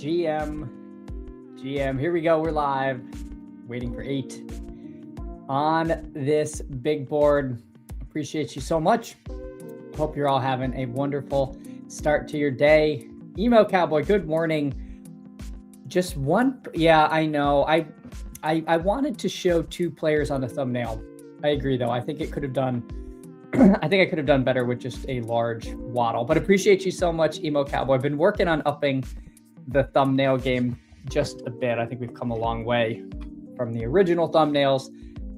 GM, here we go. We're live, waiting for 8 on this big board. Appreciate you so much. Hope you're all having a wonderful start to your day. Emo Cowboy, good morning. Just one, yeah, I know. I wanted to show 2 players on the thumbnail. I agree, though. I think it could have done. I think I could have done better with just a large waddle. But appreciate you so much, Emo Cowboy. I've been working on upping the thumbnail game just a bit. I think we've come a long way from the original thumbnails,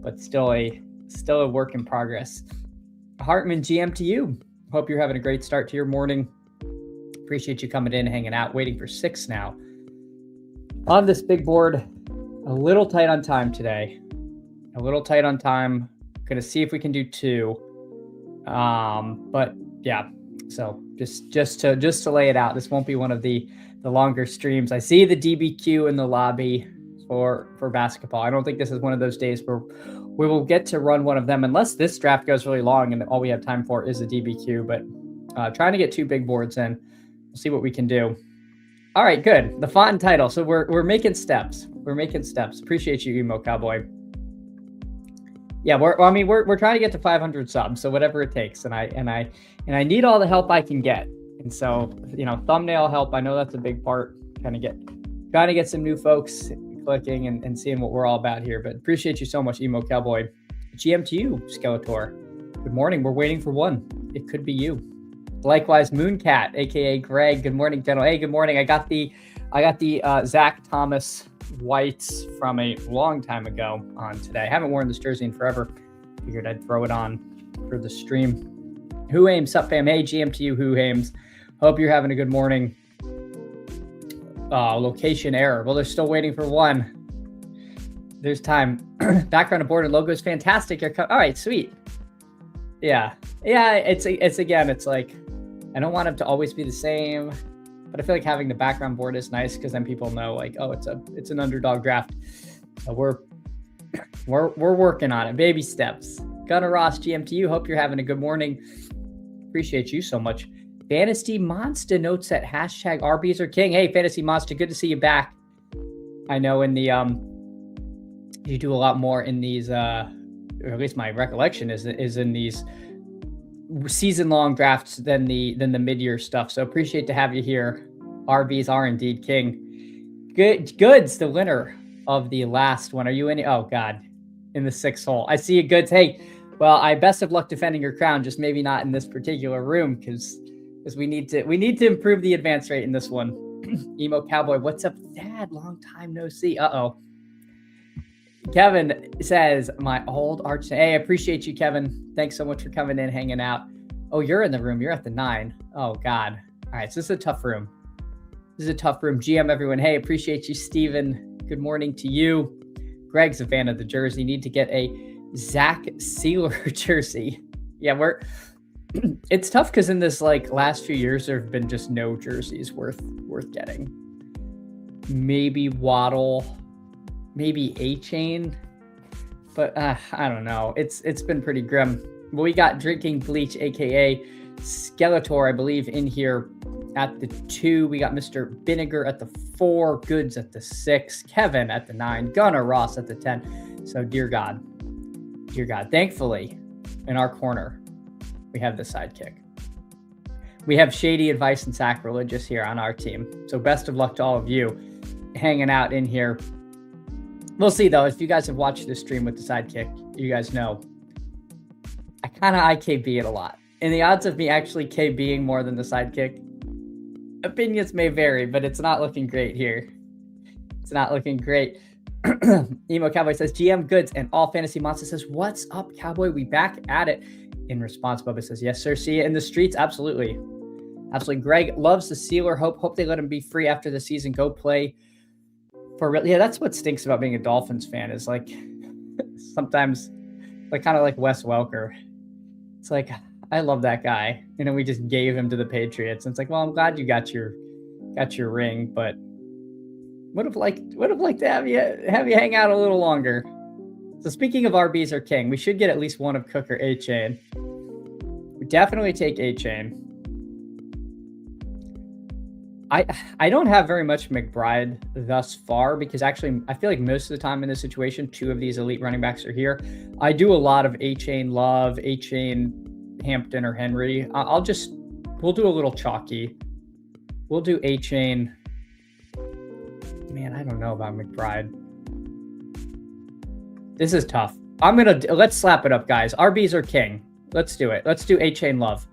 but still a work in progress. Hartman, GM to you. Hope you're having a great start to your morning. Appreciate you coming in, hanging out, waiting for 6 now. On this big board, a little tight on time today. A little tight on time. Gonna see if we can do 2. But yeah, so just to lay it out, this won't be one of the longer streams. I see the DBQ in the lobby for basketball. I don't think this is one of those days where we will get to run one of them unless this draft goes really long and all we have time for is a DBQ, but trying to get 2 big boards in. We'll see what we can do. All right, good. The font and title. So we're making steps. We're making steps. Appreciate you, Emo Cowboy. Yeah, we're trying to get to 500 subs, so whatever it takes, and I need all the help I can get. And so, thumbnail help, I know that's a big part. Trying to get some new folks clicking and seeing what we're all about here. But appreciate you so much, Emo Cowboy. GM to you, Skeletor. Good morning. We're waiting for one. It could be you. Likewise, Mooncat, aka Greg. Good morning, General. Hey, good morning. I got the Zach Thomas whites from a long time ago on today. I haven't worn this jersey in forever. Figured I'd throw it on for the stream. Who Ames, sup fam? Hey, GM to you, Who Ames. Hope you're having a good morning. Location error. Well, they're still waiting for one. There's time. Background of board and logo is fantastic. All right, sweet. Yeah. It's like I don't want them to always be the same. But I feel like having the background board is nice because then people know, like, oh, it's an underdog draft. So we're working on it. Baby steps. Gunnar Ross, GM to you. Hope you're having a good morning. Appreciate you so much. Fantasy Monster notes that hashtag RBs are king. Hey, Fantasy Monster, good to see you back. I know in the you do a lot more in these, or at least my recollection is in these season-long drafts than the mid-year stuff. So appreciate to have you here. RBs are indeed king. Goods, the winner of the last one. Are you in? Oh God, in the 6th hole. I see you, Goods. Hey, well, I best of luck defending your crown. Just maybe not in this particular room because we need to improve the advance rate in this one. Emo Cowboy, what's up, Dad? Long time no see. Kevin says, my old arch. Hey, I appreciate you, Kevin. Thanks so much for coming in, hanging out. Oh, you're in the room. You're at the 9. Oh, God. All right, so this is a tough room. GM, everyone. Hey, appreciate you, Steven. Good morning to you. Greg's a fan of the jersey. Need to get a Zach Sealer jersey. Yeah, it's tough because in this last few years, there have been just no jerseys worth getting. Maybe Waddle. Maybe A-Chain, but I don't know. It's been pretty grim. But we got Drinking Bleach, aka Skeletor, I believe, in here at the 2. We got Mr. Vinegar at the 4, Goods at the 6, Kevin at the 9, Gunnar Ross at the 10. So dear God, thankfully, in our corner, we have the sidekick. We have Shady Advice and Sacrilegious here on our team. So best of luck to all of you hanging out in here. We'll see, though. If you guys have watched this stream with the sidekick, you guys know I kind of IKB it a lot. And the odds of me actually KBing more than the sidekick, opinions may vary, but it's not looking great here. It's not looking great. Emo Cowboy says, GM Goods and All Fantasy Monster says, what's up, Cowboy? We back at it. In response, Bubba says, yes, sir. See you in the streets. Absolutely. Greg loves the Sealer. Hope they let him be free after the season. Go play. Yeah, that's what stinks about being a Dolphins fan is sometimes kind of like Wes Welker. It's like, I love that guy. And then we just gave him to the Patriots. And it's like, well, I'm glad you got your ring, but would have liked to have you hang out a little longer. So speaking of RBs are king, we should get at least one of Cook or A-Chain. We definitely take A-Chain. I don't have very much McBride thus far because actually I feel like most of the time in this situation, 2 of these elite running backs are here. I do a lot of A-Chain Love, A-Chain Hampton or Henry. We'll do a little chalky. We'll do A-Chain. Man, I don't know about McBride. This is tough. Let's slap it up, guys. RBs are king. Let's do it. Let's do A-Chain Love.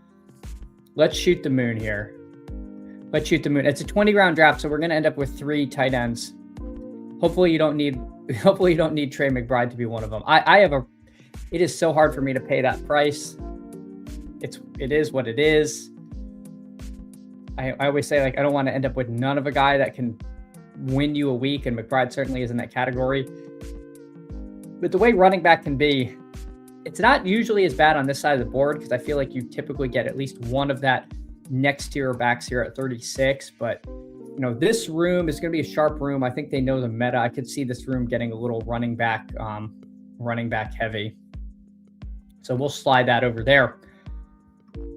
Let's shoot the moon here. Let's shoot the moon. It's a 20-round draft, so we're going to end up with 3 tight ends. Hopefully you don't need Trey McBride to be one of them. It is so hard for me to pay that price. It is what it is. I always say, like, I don't want to end up with none of a guy that can win you a week, and McBride certainly is in that category. But the way running back can be, it's not usually as bad on this side of the board because I feel like you typically get at least one of that next tier backs here at 36. But, you know, this room is going to be a sharp room. I think they know the meta. I could see this room getting a little running back heavy. So we'll slide that over there.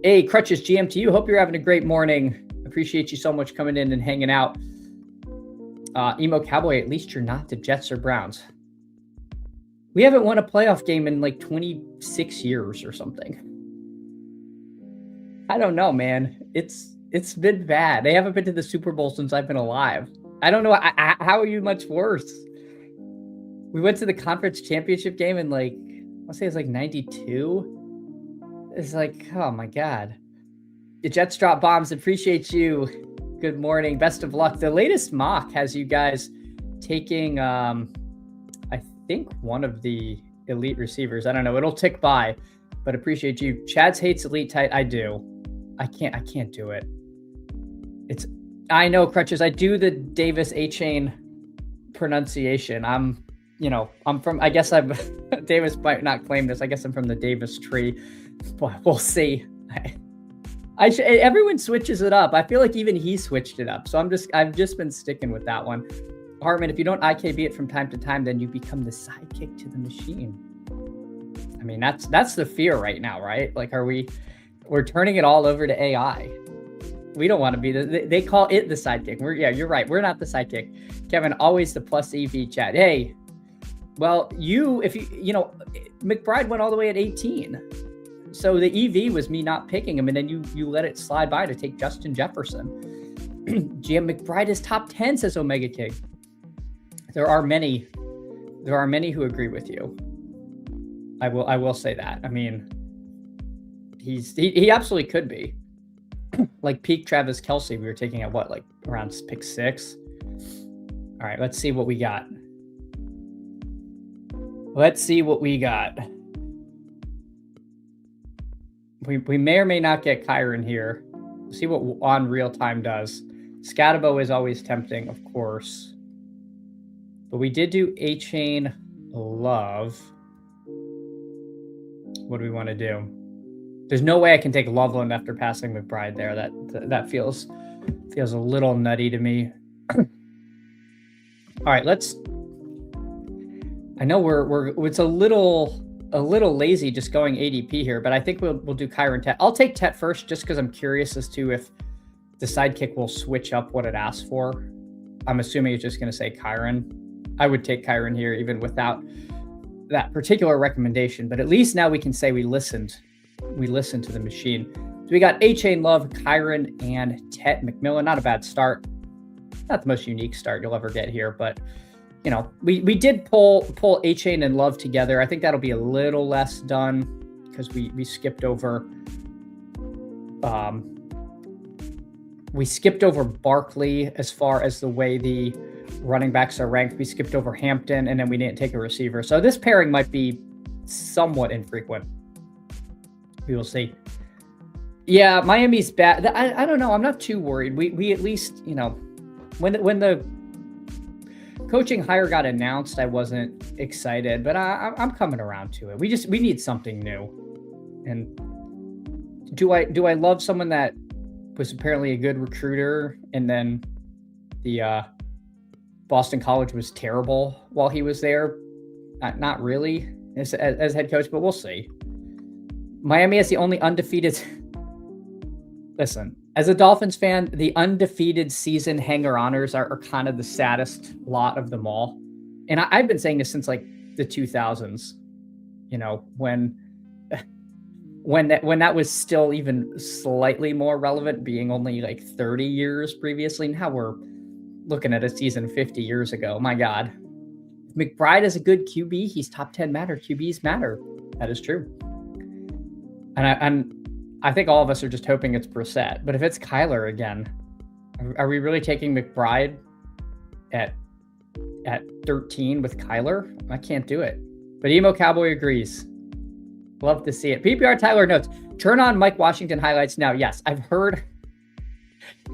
Hey, Crutches GM to you. Hope you're having a great morning. Appreciate you so much coming in and hanging out. Emo Cowboy, at least you're not the Jets or Browns. We haven't won a playoff game in like 26 years or something. I don't know, man. It's been bad. They haven't been to the Super Bowl since I've been alive. I don't know. How are you much worse? We went to the conference championship game in like, I'll say it's like 92. It's like, oh my God. The Jets drop bombs. Appreciate you. Good morning. Best of luck. The latest mock has you guys taking, I think one of the elite receivers. I don't know. It'll tick by, but appreciate you. Chads hates elite tight. I do. I can't do it. I know, Crutches. I do the Davis A-Chain pronunciation. I guess Davis might not claim this. I guess I'm from the Davis tree, but we'll see. Everyone switches it up. I feel like even he switched it up. So I've just been sticking with that one. Hartman, if you don't IKB it from time to time, then you become the sidekick to the machine. I mean, that's the fear right now, right? Like, we're turning it all over to AI. We don't want to be they call it the sidekick. You're right. We're not the sidekick. Kevin, always the plus EV chat. Hey, well, McBride went all the way at 18. So the EV was me not picking him, and then you let it slide by to take Justin Jefferson. GM McBride is top 10, says Omega King. There are many who agree with you. I will say that. I mean, he absolutely could be. Like peak Travis Kelce, we were taking at what, like around pick 6. All right, let's see what we got. We may or may not get Kyron here. See what on real time does. Scatabo is always tempting, of course. But we did do A-Chain Love. What do we want to do? There's no way I can take Loveland after passing McBride there. That feels a little nutty to me. All right, I know it's a little lazy just going ADP here, but I think we'll do Kyron Tet. I'll take Tet first just because I'm curious as to if the sidekick will switch up what it asks for. I'm assuming it's just going to say Kyron. I would take Kyron here even without that particular recommendation, but at least now we can say we listened to the machine. So we got A-Chain Love, Kyron, and Tet McMillan. Not a bad start. Not the most unique start you'll ever get here, but you know, we did pull A-Chain and Love together. I think that'll be a little less done because we skipped over Barkley as far as the way the running backs are ranked. We skipped over Hampton, and then we didn't take a receiver. So this pairing might be somewhat infrequent. We will see. Yeah, Miami's bad. I don't know. I'm not too worried. We at least, you know, when the coaching hire got announced, I wasn't excited, but I'm coming around to it. We need something new. And do I love someone that was apparently a good recruiter and then the Boston College was terrible while he was there? Not really as head coach, but we'll see. Miami is the only undefeated. Listen, As a Dolphins fan, the undefeated season hanger-oners are kind of the saddest lot of them all. And I've been saying this since like the 2000s, you know, when that was still even slightly more relevant, being only like 30 years previously. Now we're looking at a season 50 years ago. My God. McBride is a good QB. He's top 10 matter. QBs matter. That is true. And I think all of us are just hoping it's Brissett. But if it's Kyler again, are we really taking McBride at 13 with Kyler? I can't do it. But Emo Cowboy agrees. Love to see it. PPR Tyler notes, turn on Mike Washington highlights now. Yes, I've heard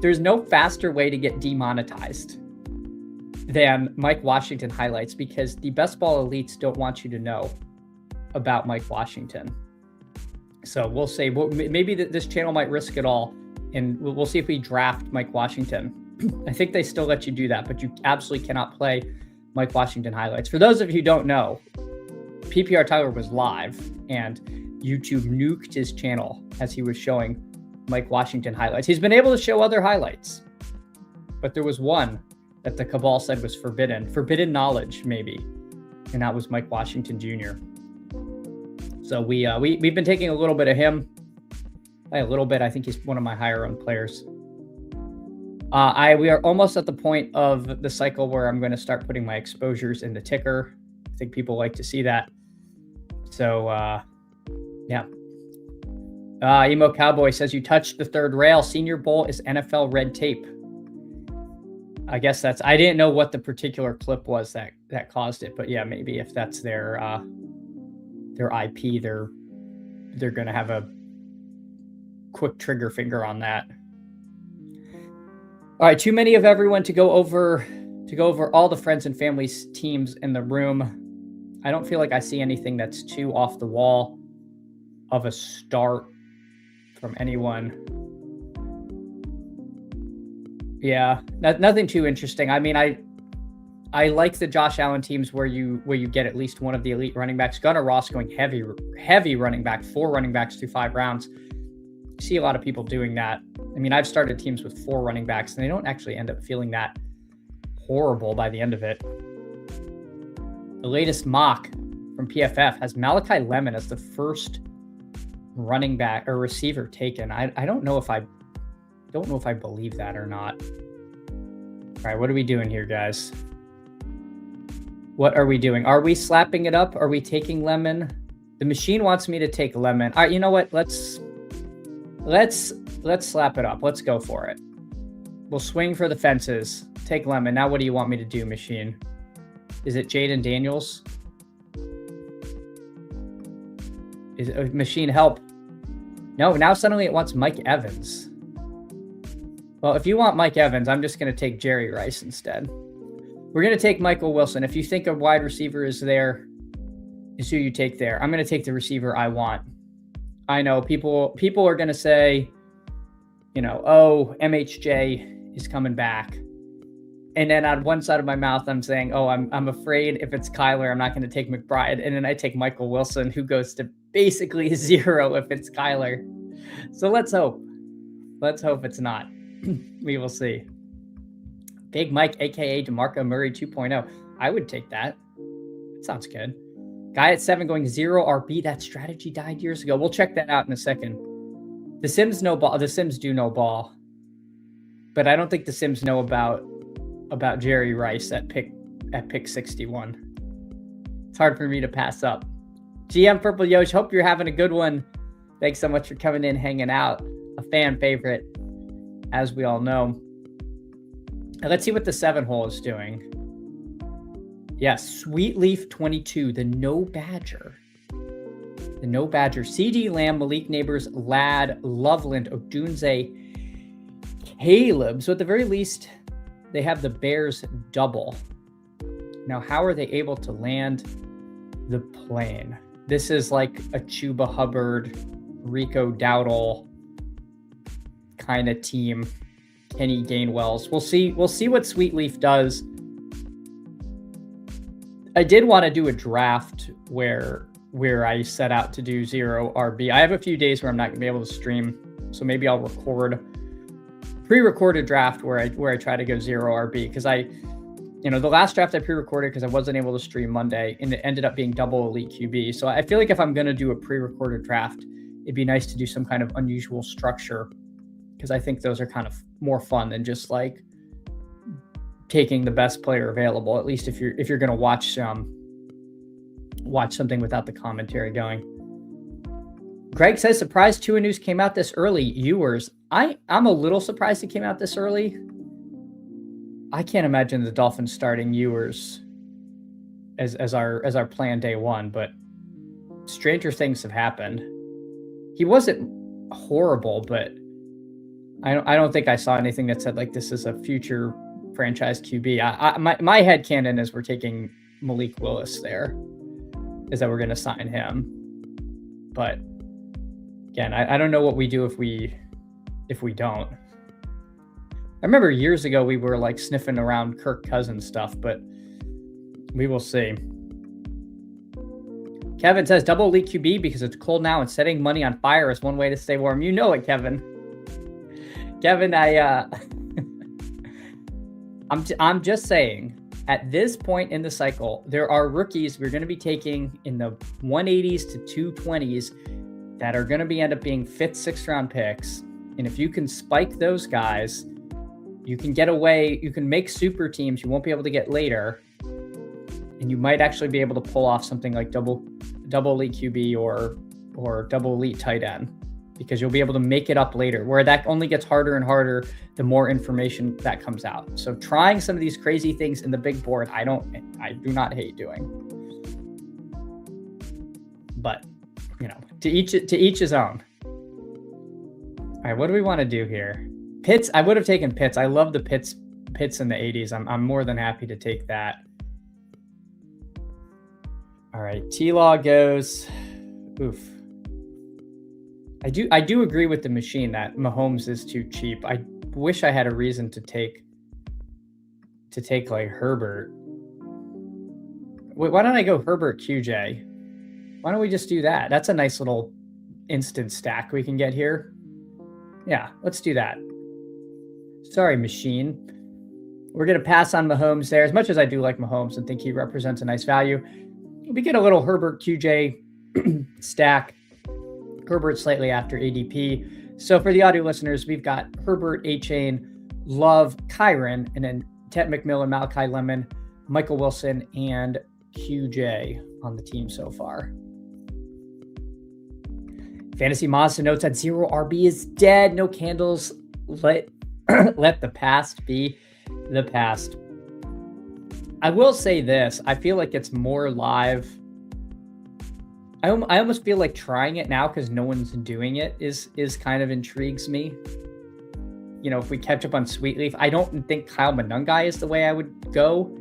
there's no faster way to get demonetized than Mike Washington highlights, because the best ball elites don't want you to know about Mike Washington. So we'll say, maybe this channel might risk it all, and we'll see if we draft Mike Washington. I think they still let you do that, but you absolutely cannot play Mike Washington highlights. For those of you who don't know, PPR Tyler was live, and YouTube nuked his channel as he was showing Mike Washington highlights. He's been able to show other highlights, but there was one that the cabal said was forbidden knowledge, maybe, and that was Mike Washington Jr. So we've been taking a little bit of him. A little bit. I think he's one of my higher owned players. We are almost at the point of the cycle where I'm going to start putting my exposures in the ticker. I think people like to see that. So yeah. Emo Cowboy says, you touched the third rail. Senior Bowl is NFL red tape. I guess I didn't know what the particular clip was that caused it, but yeah, maybe if that's their IP, they're going to have a quick trigger finger on that. All right, too many of everyone to go over all the friends and families teams in the room. I don't feel like I see anything that's too off the wall of a start from anyone. Yeah, nothing too interesting. I mean, I like the Josh Allen teams where you get at least one of the elite running backs. Gunnar Ross going heavy running back, 4 running backs through 5 rounds. I see a lot of people doing that. I mean, I've started teams with 4 running backs, and they don't actually end up feeling that horrible by the end of it. The latest mock from PFF has Malachi Lemon as the first running back or receiver taken. I don't know if I believe that or not. All right, what are we doing here, guys? What are we doing? Are we slapping it up? Are we taking Lemon? The machine wants me to take Lemon. All right, you know what? Let's slap it up. Let's go for it. We'll swing for the fences. Take Lemon. Now what do you want me to do, machine? Is it Jaden Daniels? Is it, machine, help. No, now suddenly it wants Mike Evans. Well, if you want Mike Evans, I'm just going to take Jerry Rice instead. We're going to take Michael Wilson. If you think a wide receiver is there, is who you take there. I'm going to take the receiver I want. I know people are going to say, you know, oh, MHJ is coming back. And then on one side of my mouth, I'm saying, oh, I'm afraid if it's Kyler, I'm not going to take McBride. And then I take Michael Wilson, who goes to basically 0 if it's Kyler. So let's hope. Let's hope it's not. We will see. Big Mike, a.k.a. DeMarco Murray 2.0. I would take that. It sounds good. Guy at 7 going 0 RB. That strategy died years ago. We'll check that out in a second. The Sims know ball. The Sims do know ball. But I don't think the Sims know about Jerry Rice at pick 61. It's hard for me to pass up. GM Purple Yosh, hope you're having a good one. Thanks so much for coming in, hanging out. A fan favorite, as we all know. Now let's see what the 7 hole is doing. Yes, Sweet Leaf 22, the No Badger. The No Badger. CD Lamb, Malik Neighbors, Ladd, Loveland, Odunze, Caleb. So at the very least, they have the Bears double. Now, how are they able to land the plane? This is like a Chuba Hubbard, Rico Dowdle kind of team. Kenny Gainwells. We'll see what Sweet Leaf does. I did want to do a draft where I set out to do 0 RB. I have a few days where I'm not going to be able to stream, so maybe I'll record pre-recorded draft where I try to go 0 RB, because the last draft I pre-recorded because I wasn't able to stream Monday, and it ended up being double elite QB. So I feel like if I'm going to do a pre-recorded draft, it'd be nice to do some kind of unusual structure, because I think those are kind of more fun than just like taking the best player available, at least if you're going to watch something without the commentary going. Greg says, surprised Tua news came out this early. Ewers, I'm a little surprised it came out this early. I can't imagine the Dolphins starting Ewers as our plan day one, but stranger things have happened. He wasn't horrible, but I don't think I saw anything that said like this is a future franchise QB. My headcanon is we're taking Malik Willis there, is that we're going to sign him. But again, I don't know what we do if we don't. I remember years ago we were like sniffing around Kirk Cousins stuff, but we will see. Kevin says double elite QB because it's cold now and setting money on fire is one way to stay warm. You know it, Kevin. Kevin, I'm just saying, at this point in the cycle, there are rookies we're going to be taking in the 180s to 220s that are going to end up being 5th, 6th round picks. And if you can spike those guys, you can get away. You can make super teams you won't be able to get later. And you might actually be able to pull off something like double elite QB or double elite tight end, because you'll be able to make it up later, where that only gets harder and harder the more information that comes out. So trying some of these crazy things in the big board, I do not hate doing. But, to each his own. All right, what do we want to do here? Pitts, I would have taken Pitts. I love the Pitts in the 80s. I'm more than happy to take that. All right, T-Law goes, oof. I do agree with the machine that Mahomes is too cheap. I wish I had a reason to take like Herbert. Wait, why don't I go Herbert QJ? Why don't we just do that? That's a nice little instant stack we can get here. Yeah, let's do that. Sorry, machine. We're going to pass on Mahomes there. As much as I do like Mahomes and think he represents a nice value, we get a little Herbert QJ stack. Herbert slightly after ADP. So for the audio listeners, we've got Herbert, A-Chain, Love, Kyron, and then Ted McMillan, Malachi Lemon, Michael Wilson, and QJ on the team so far. Fantasy Mazda notes that 0 RB is dead. No candles. Let the past be the past. I will say this. I feel like it's more live. I almost feel like trying it now because no one's doing it is kind of intrigues me. If we catch up on Sweetleaf, I don't think Kyle Monungai is the way I would go.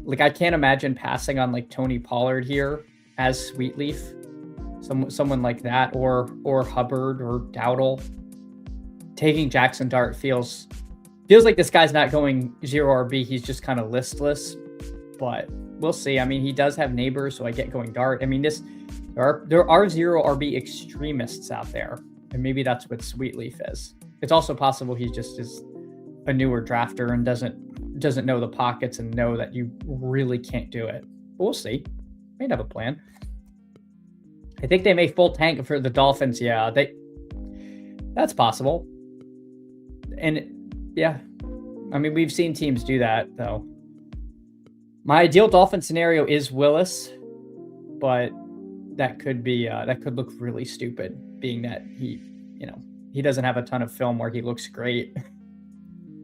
Like, I can't imagine passing on like Tony Pollard here as Sweetleaf. Someone like that, or Hubbard or Dowdle. Taking Jackson Dart feels like this guy's not going 0 RB. He's just kind of listless, but we'll see. I mean, he does have neighbors, so I get going Dart. I mean, there are 0 RB extremists out there, and maybe that's what Sweetleaf is. It's also possible he just is a newer drafter and doesn't know the pockets and know that you really can't do it. But we'll see. Might have a plan. I think they may full tank for the Dolphins. Yeah, that's possible. And yeah, I mean, we've seen teams do that though. My ideal Dolphin scenario is Willis, but that could look really stupid, being that he doesn't have a ton of film where he looks great.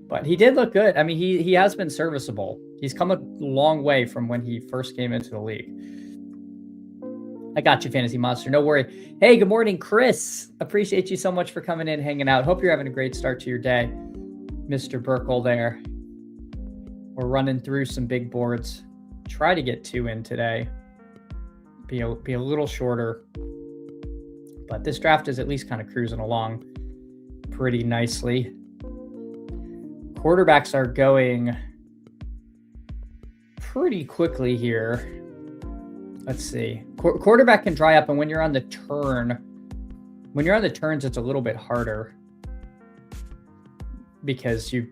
But he did look good. I mean, he has been serviceable. He's come a long way from when he first came into the league. I got you, Fantasy Monster. No worry. Hey, good morning, Chris. Appreciate you so much for coming in, hanging out. Hope you're having a great start to your day, Mr. Burkle there. We're running through some big boards. Try to get 2 in today. Be a little shorter. But this draft is at least kind of cruising along pretty nicely. Quarterbacks are going pretty quickly here. Let's see. Quarterback can dry up, and when you're on the turns, it's a little bit harder. because you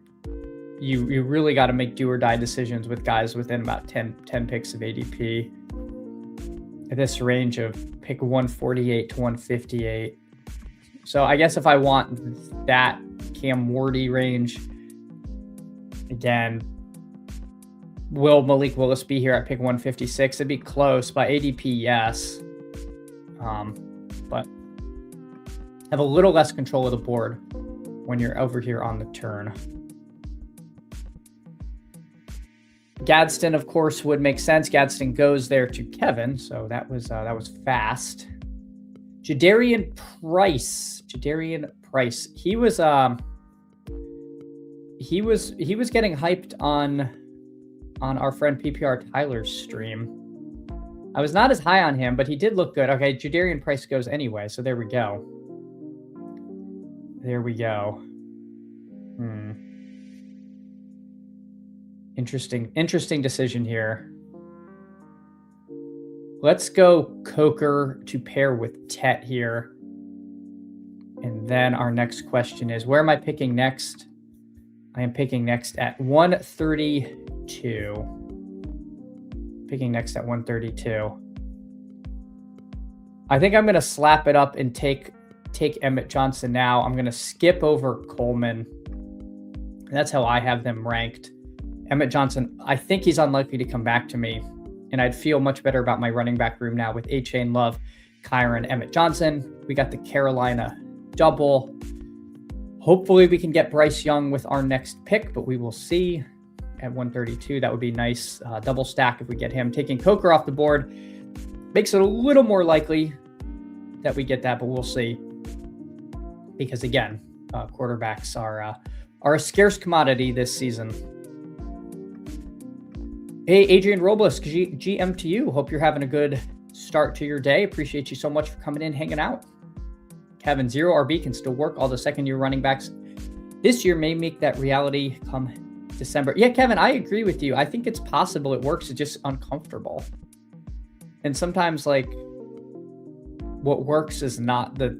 really got to make do or die decisions with guys within about 10 picks of ADP. This range of pick 148 to 158. So I guess if I want that Cam Wardy range, again, will Malik Willis be here at pick 156? It'd be close. By ADP, yes. But have a little less control of the board when you're over here on the turn. Gadsden, of course, would make sense. Gadsden goes there to Kevin, so that was fast. Jadarian Price. He was getting hyped on our friend PPR Tyler's stream. I was not as high on him, but he did look good. Okay, Jadarian Price goes anyway, so there we go. Interesting decision here. Let's go Coker to pair with Tet here. And then our next question is, where am I picking next? I am picking next at 132. Picking next at 132. I think I'm going to slap it up and take Emmett Johnson now. I'm going to skip over Coleman. That's how I have them ranked. Emmett Johnson, I think he's unlikely to come back to me, and I'd feel much better about my running back room now with A-Chain, Love, Kyron, Emmett Johnson. We got the Carolina double. Hopefully we can get Bryce Young with our next pick, but we will see at 132. That would be nice. Double stack if we get him. Taking Coker off the board makes it a little more likely that we get that, but we'll see. Because again, quarterbacks are a scarce commodity this season. Hey, Adrian Robles, GM to you. Hope you're having a good start to your day. Appreciate you so much for coming in, hanging out. Kevin, 0 RB can still work. All the second-year running backs this year may make that reality come December. Yeah, Kevin, I agree with you. I think it's possible it works. It's just uncomfortable. And sometimes, like, what works is not the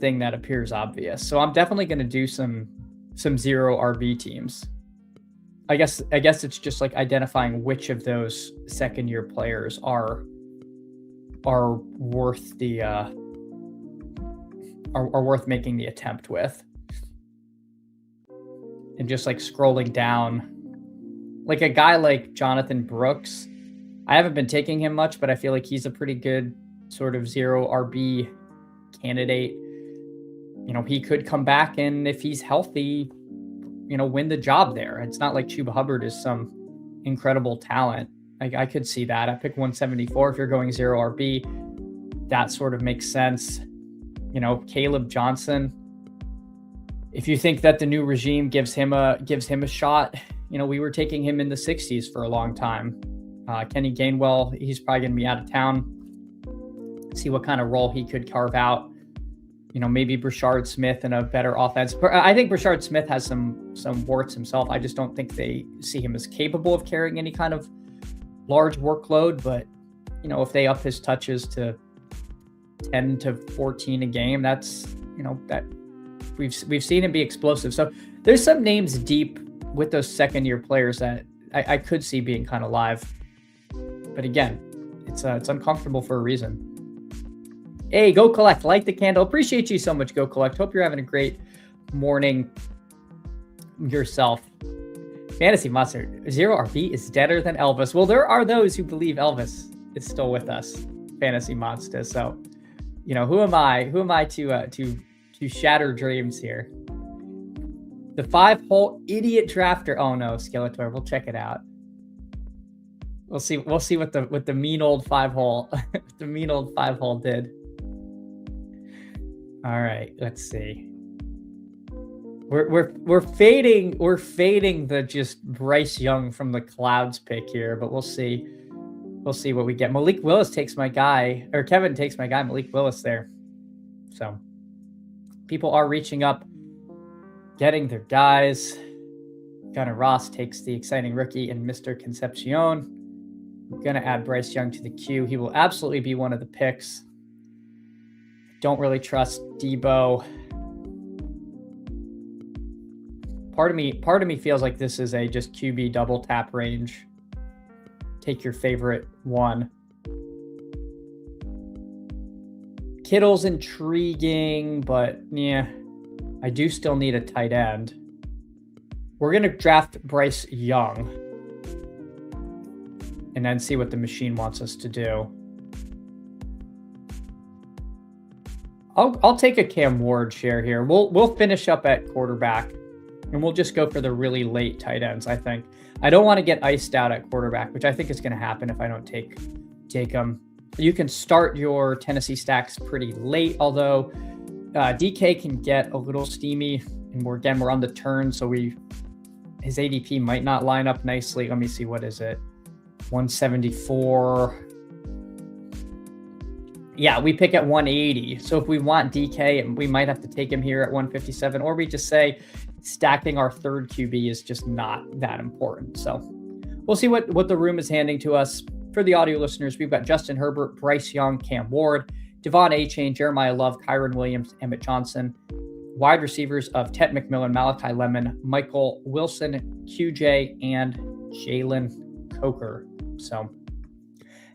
thing that appears obvious. So I'm definitely going to do some 0 RB teams. I guess it's just like identifying which of those second-year players are worth the are worth making the attempt with, and just like scrolling down, like a guy like Jonathan Brooks. I haven't been taking him much, but I feel like he's a pretty good sort of 0 RB candidate. You know, he could come back and if he's healthy, you know, win the job there. It's not like Chuba Hubbard is some incredible talent. I could see that. I pick 174 if you're going 0 RB. That sort of makes sense. You know, Caleb Johnson. If you think that the new regime gives him a shot, you know, we were taking him in the 60s for a long time. Kenny Gainwell, he's probably going to be out of town. See what kind of role he could carve out. You know, maybe Brashard Smith in a better offense. I think Brashard Smith has some warts himself. I just don't think they see him as capable of carrying any kind of large workload. But, you know, if they up his touches to 10 to 14 a game, that's, you know, that we've seen him be explosive. So there's some names deep with those second-year players that I could see being kind of live. But again, it's uncomfortable for a reason. Hey, Go Collect, light the candle. Appreciate you so much, Go Collect. Hope you're having a great morning yourself. Fantasy Monster, 0 RB is deader than Elvis. Well, there are those who believe Elvis is still with us, Fantasy Monster. So, you know, who am I? Who am I to shatter dreams here? The 5-hole idiot drafter. Oh no, Skeletor. We'll check it out. We'll see what the mean old 5-hole the mean old 5-hole did. All right, let's see. We're fading the just Bryce Young from the clouds pick here, but we'll see. We'll see what we get. Malik Willis takes my guy, or Kevin takes my guy, Malik Willis there. So people are reaching up, getting their guys. Gunnar Ross takes the exciting rookie in Mr. Concepcion. I'm going to add Bryce Young to the queue. He will absolutely be one of the picks. Don't really trust Debo. Part of me feels like this is a just QB double tap range. Take your favorite one. Kittle's intriguing, but yeah, I do still need a tight end. We're going to draft Bryce Young and then see what the machine wants us to do. I'll take a Cam Ward share here. We'll finish up at quarterback, and we'll just go for the really late tight ends, I think. I don't want to get iced out at quarterback, which I think is going to happen if I don't take them. You can start your Tennessee stacks pretty late, although DK can get a little steamy, and we're on the turn, so his ADP might not line up nicely. Let me see, what is it? 174. Yeah, we pick at 180. So if we want DK, we might have to take him here at 157, or we just say stacking our third QB is just not that important. So we'll see what the room is handing to us. For the audio listeners, we've got Justin Herbert, Bryce Young, Cam Ward, Devon Achane, Jeremiah Love, Kyron Williams, Emmett Johnson. Wide receivers of Ted McMillan, Malachi Lemon, Michael Wilson, QJ, and Jalen Coker. So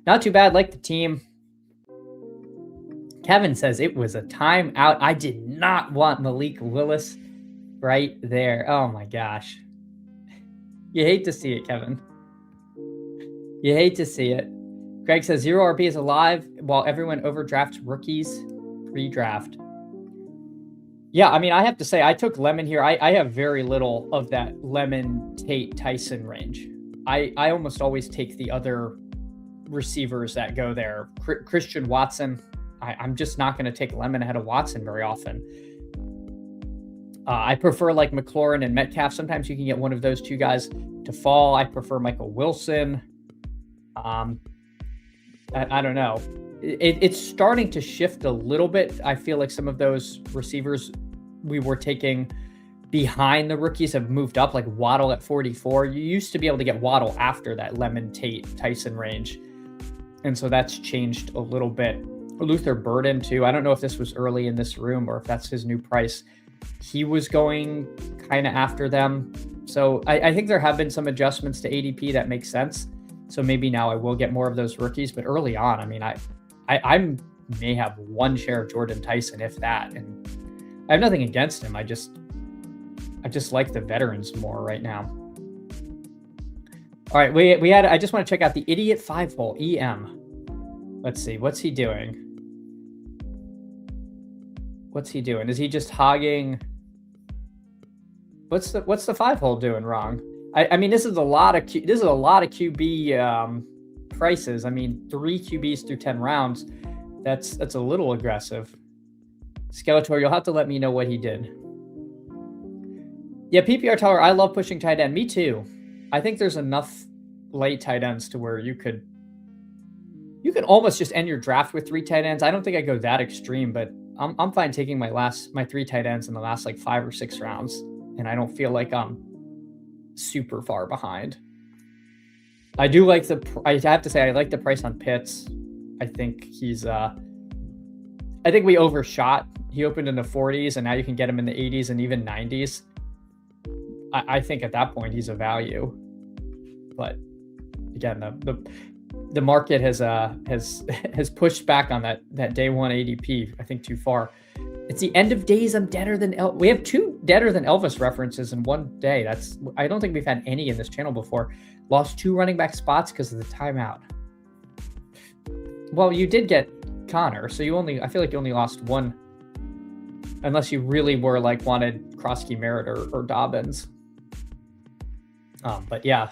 not too bad. Like the team. Kevin says it was a timeout. I did not want Malik Willis right there. Oh my gosh. You hate to see it, Kevin. You hate to see it. Greg says 0 RB is alive while everyone overdrafts rookies pre-draft. Yeah, I mean, I have to say, I took Lemon here. I have very little of that Lemon, Tate, Tyson range. I almost always take the other receivers that go there. Christian Watson. I'm just not going to take Lemon ahead of Watson very often. I prefer like McLaurin and Metcalf. Sometimes you can get one of those two guys to fall. I prefer Michael Wilson. I don't know. It's starting to shift a little bit. I feel like some of those receivers we were taking behind the rookies have moved up, like Waddle at 44. You used to be able to get Waddle after that Lemon, Tate, Tyson range. And so that's changed a little bit. Luther Burden too. I don't know if this was early in this room or if that's his new price. He was going kind of after them. So I think there have been some adjustments to ADP that make sense. So maybe now I will get more of those rookies, but early on, I mean, I may have one share of Jordan Tyson, if that, and I have nothing against him. I just like the veterans more right now. All right, we had. I just want to check out the Idiot 5-hole EM. Let's see, what's he doing? What's he doing? Is he just hogging? What's the 5-hole doing wrong? I mean, this is a lot of QB prices. I mean, 3 QBs through 10 rounds. That's a little aggressive. Skeletor, you'll have to let me know what he did. Yeah, PPR Teller, I love pushing tight end. Me too. I think there's enough late tight ends to where you can almost just end your draft with 3 tight ends. I don't think I go that extreme, but I'm fine taking my 3 tight ends in the last like 5 or 6 rounds, and I don't feel like I'm super far behind. I do like I have to say I like the price on Pitts. I think I think we overshot. He opened in the 40s, and now you can get him in the 80s and even 90s. I think at that point he's a value, but again, the market has pushed back on that day one ADP. I think too far. It's the end of days. I'm deader than we have 2 deader than Elvis references in one day. I don't think we've had any in this channel before. Lost 2 running back spots because of the timeout. Well, you did get Connor, so I feel like you only lost 1, unless you really were like wanted Krosky, Merritt, or Dobbins. But yeah,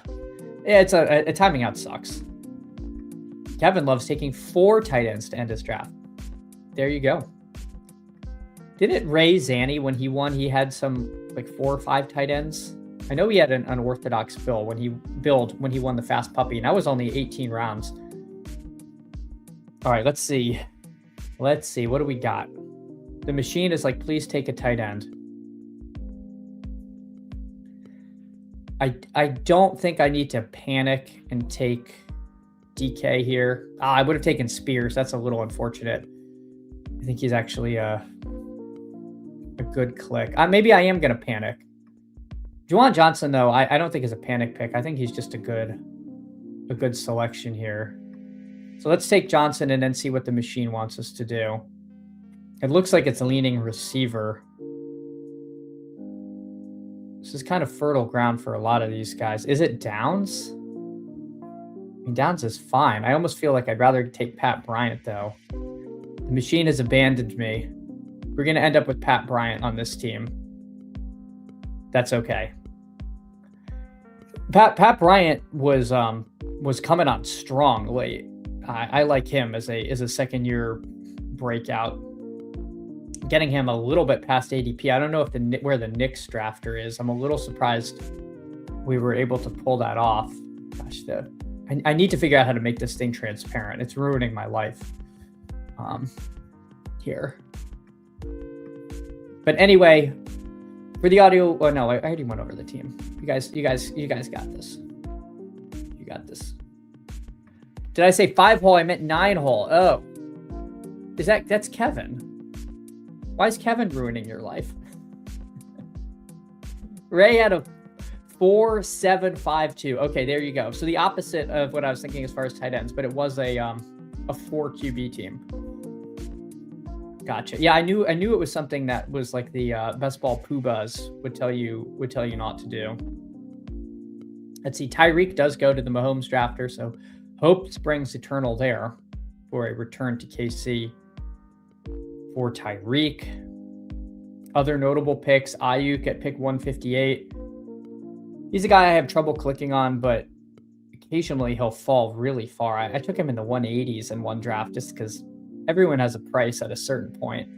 it's a timing out sucks. Kevin loves taking 4 tight ends to end his draft. There you go. Didn't Ray Zanny, when he won, he had some like 4 or 5 tight ends? I know he had an unorthodox build when he won the Fast Puppy, and that was only 18 rounds. All right, let's see. What do we got? The machine is like, please take a tight end. I don't think I need to panic and take DK here. I would have taken Spears. That's a little unfortunate. I think he's actually a good click. Maybe I am going to panic. Juwan Johnson, though, I don't think is a panic pick. I think he's just a good selection here. So let's take Johnson and then see what the machine wants us to do. It looks like it's leaning receiver. This is kind of fertile ground for a lot of these guys. Is it Downs? I mean, Downs is fine. I almost feel like I'd rather take Pat Bryant, though. The machine has abandoned me. We're going to end up with Pat Bryant on this team. That's okay. Pat Bryant was coming on strong late. I like him as a second-year breakout. Getting him a little bit past ADP. I don't know if where the Knicks drafter is. I'm a little surprised we were able to pull that off. Gosh, I need to figure out how to make this thing transparent. It's ruining my life here. But anyway, for the audio, oh no, I already went over the team. You guys got this. You got this. Did I say 5-hole? I meant 9-hole. Oh, that's Kevin? Why is Kevin ruining your life? Ray had a 4-7-5-2. Okay, there you go. So the opposite of what I was thinking as far as tight ends, but it was a 4 QB team. Gotcha. Yeah, I knew it was something that was like the best ball poobahs would tell you not to do. Let's see. Tyreek does go to the Mahomes drafter, so hope springs eternal there for a return to KC for Tyreek. Other notable picks: Ayuk at pick 158. He's a guy I have trouble clicking on, but occasionally he'll fall really far. I took him in the 180s in one draft just because everyone has a price at a certain point.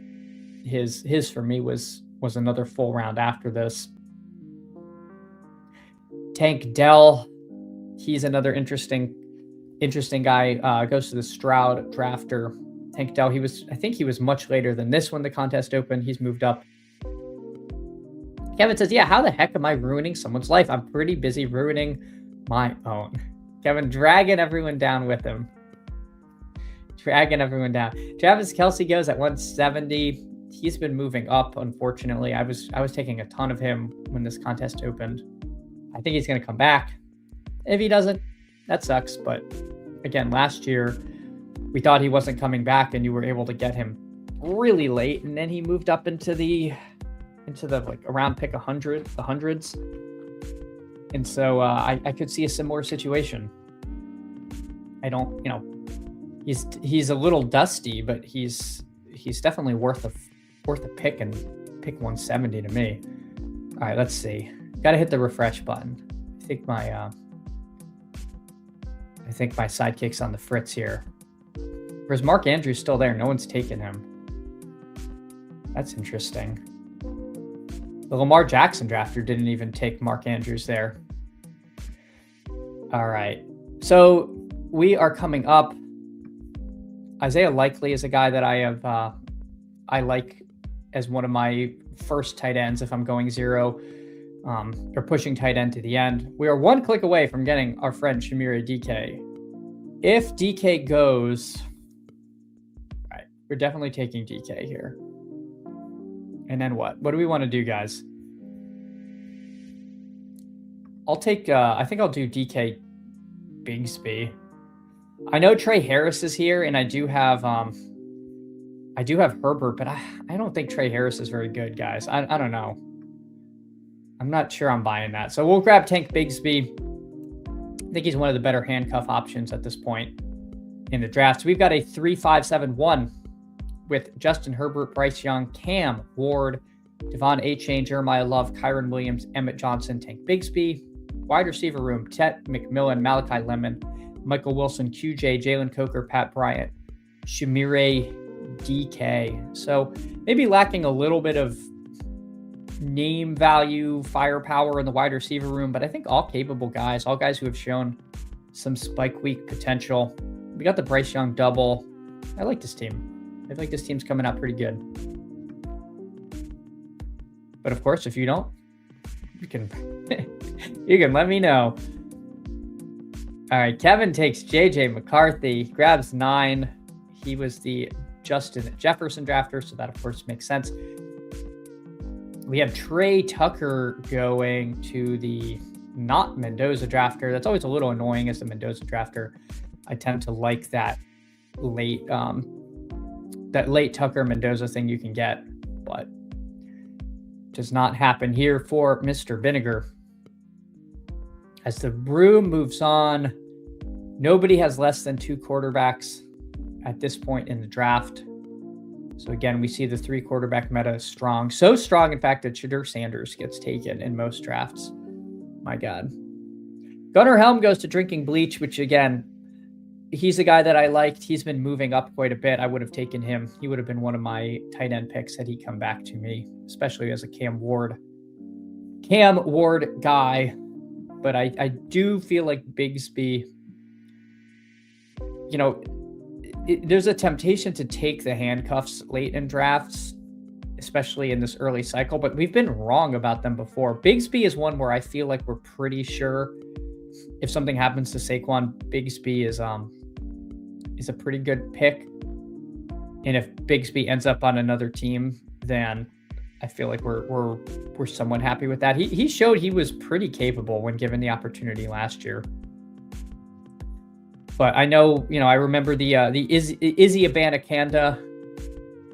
His for me was another full round after this. Tank Dell, he's another interesting guy. Goes to the Stroud drafter. Tank Dell, I think he was much later than this when the contest opened. He's moved up. Kevin says, yeah, how the heck am I ruining someone's life? I'm pretty busy ruining my own. Kevin dragging everyone down with him. Dragging everyone down. Travis Kelce goes at 170. He's been moving up, unfortunately. I was taking a ton of him when this contest opened. I think he's going to come back. If he doesn't, that sucks. But again, last year, we thought he wasn't coming back, and you were able to get him really late, and then he moved up into the like around pick 100, the hundreds. And so I could see a similar situation. I don't, he's a little dusty, but he's definitely worth a pick, and pick 170 to me. All right, let's see. Got to hit the refresh button. I think my sidekick's on the fritz here. Whereas Mark Andrews still there. No one's taken him. That's interesting. The Lamar Jackson drafter didn't even take Mark Andrews there. All right. So we are coming up. Isaiah Likely is a guy that I like as one of my first tight ends if I'm going zero or pushing tight end to the end. We are one click away from getting our friend Shamira DK. If DK goes, all right, we're definitely taking DK here. And then what? What do we want to do, guys? I'll take, I think I'll do DK Bigsby. I know Trey Harris is here, and I do have Herbert, but I don't think Trey Harris is very good, guys. I don't know. I'm not sure I'm buying that. So we'll grab Tank Bigsby. I think he's one of the better handcuff options at this point in the draft. So we've got a 3-5-7-1 with Justin Herbert, Bryce Young, Cam Ward, Devon Achane, Jeremiah Love, Kyron Williams, Emmett Johnson, Tank Bigsby. Wide receiver room: Tet McMillan, Malachi Lemon, Michael Wilson, QJ, Jalen Coker, Pat Bryant, Shamire DK. So maybe lacking a little bit of name value, firepower in the wide receiver room, but I think all capable guys, all guys who have shown some spike week potential. We got the Bryce Young double. I like this team. I think this team's coming out pretty good. But of course, if you don't, you can let me know. All right, Kevin takes JJ McCarthy, grabs 9. He was the Justin Jefferson drafter, so that of course makes sense. We have Trey Tucker going to the not Mendoza drafter. That's always a little annoying as the Mendoza drafter. I tend to like that late Tucker Mendoza thing you can get, but does not happen here for Mr. Vinegar. As the room moves on, nobody has less than 2 quarterbacks at this point in the draft. So again, we see the 3 quarterback meta is strong. So strong, in fact, that Shadur Sanders gets taken in most drafts. My God. Gunnar Helm goes to Drinking Bleach, which again, he's a guy that I liked. He's been moving up quite a bit. I would have taken him. He would have been one of my tight end picks had he come back to me, especially as a Cam Ward guy. But I do feel like Bigsby, there's a temptation to take the handcuffs late in drafts, especially in this early cycle, but we've been wrong about them before. Bigsby is one where I feel like we're pretty sure if something happens to Saquon, Bigsby is a pretty good pick. And if Bigsby ends up on another team, then I feel like we're somewhat happy with that. He showed he was pretty capable when given the opportunity last year. But I know, I remember the Izzy Abanikanda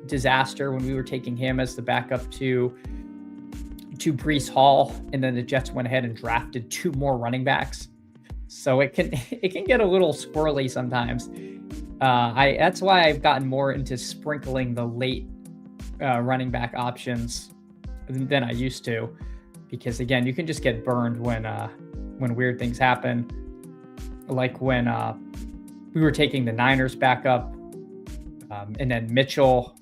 disaster when we were taking him as the backup to Breece Hall, and then the Jets went ahead and drafted 2 more running backs. So it can get a little squirrely sometimes. That's why I've gotten more into sprinkling the late running back options than I used to, because again, you can just get burned when weird things happen. Like when we were taking the Niners back up, and then Mitchell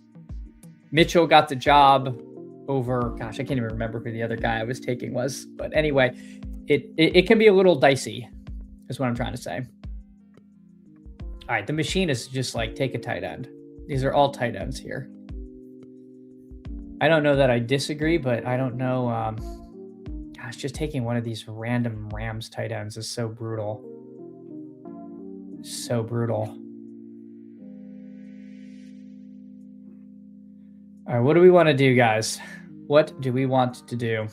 got the job over, I can't even remember who the other guy I was taking was. But anyway, it can be a little dicey, is what I'm trying to say. All right, the machine is just like, take a tight end. These are all tight ends here. I don't know that I disagree, but I don't know. Just taking one of these random Rams tight ends is so brutal. So brutal. All right, what do we want to do, guys? What do we want to do?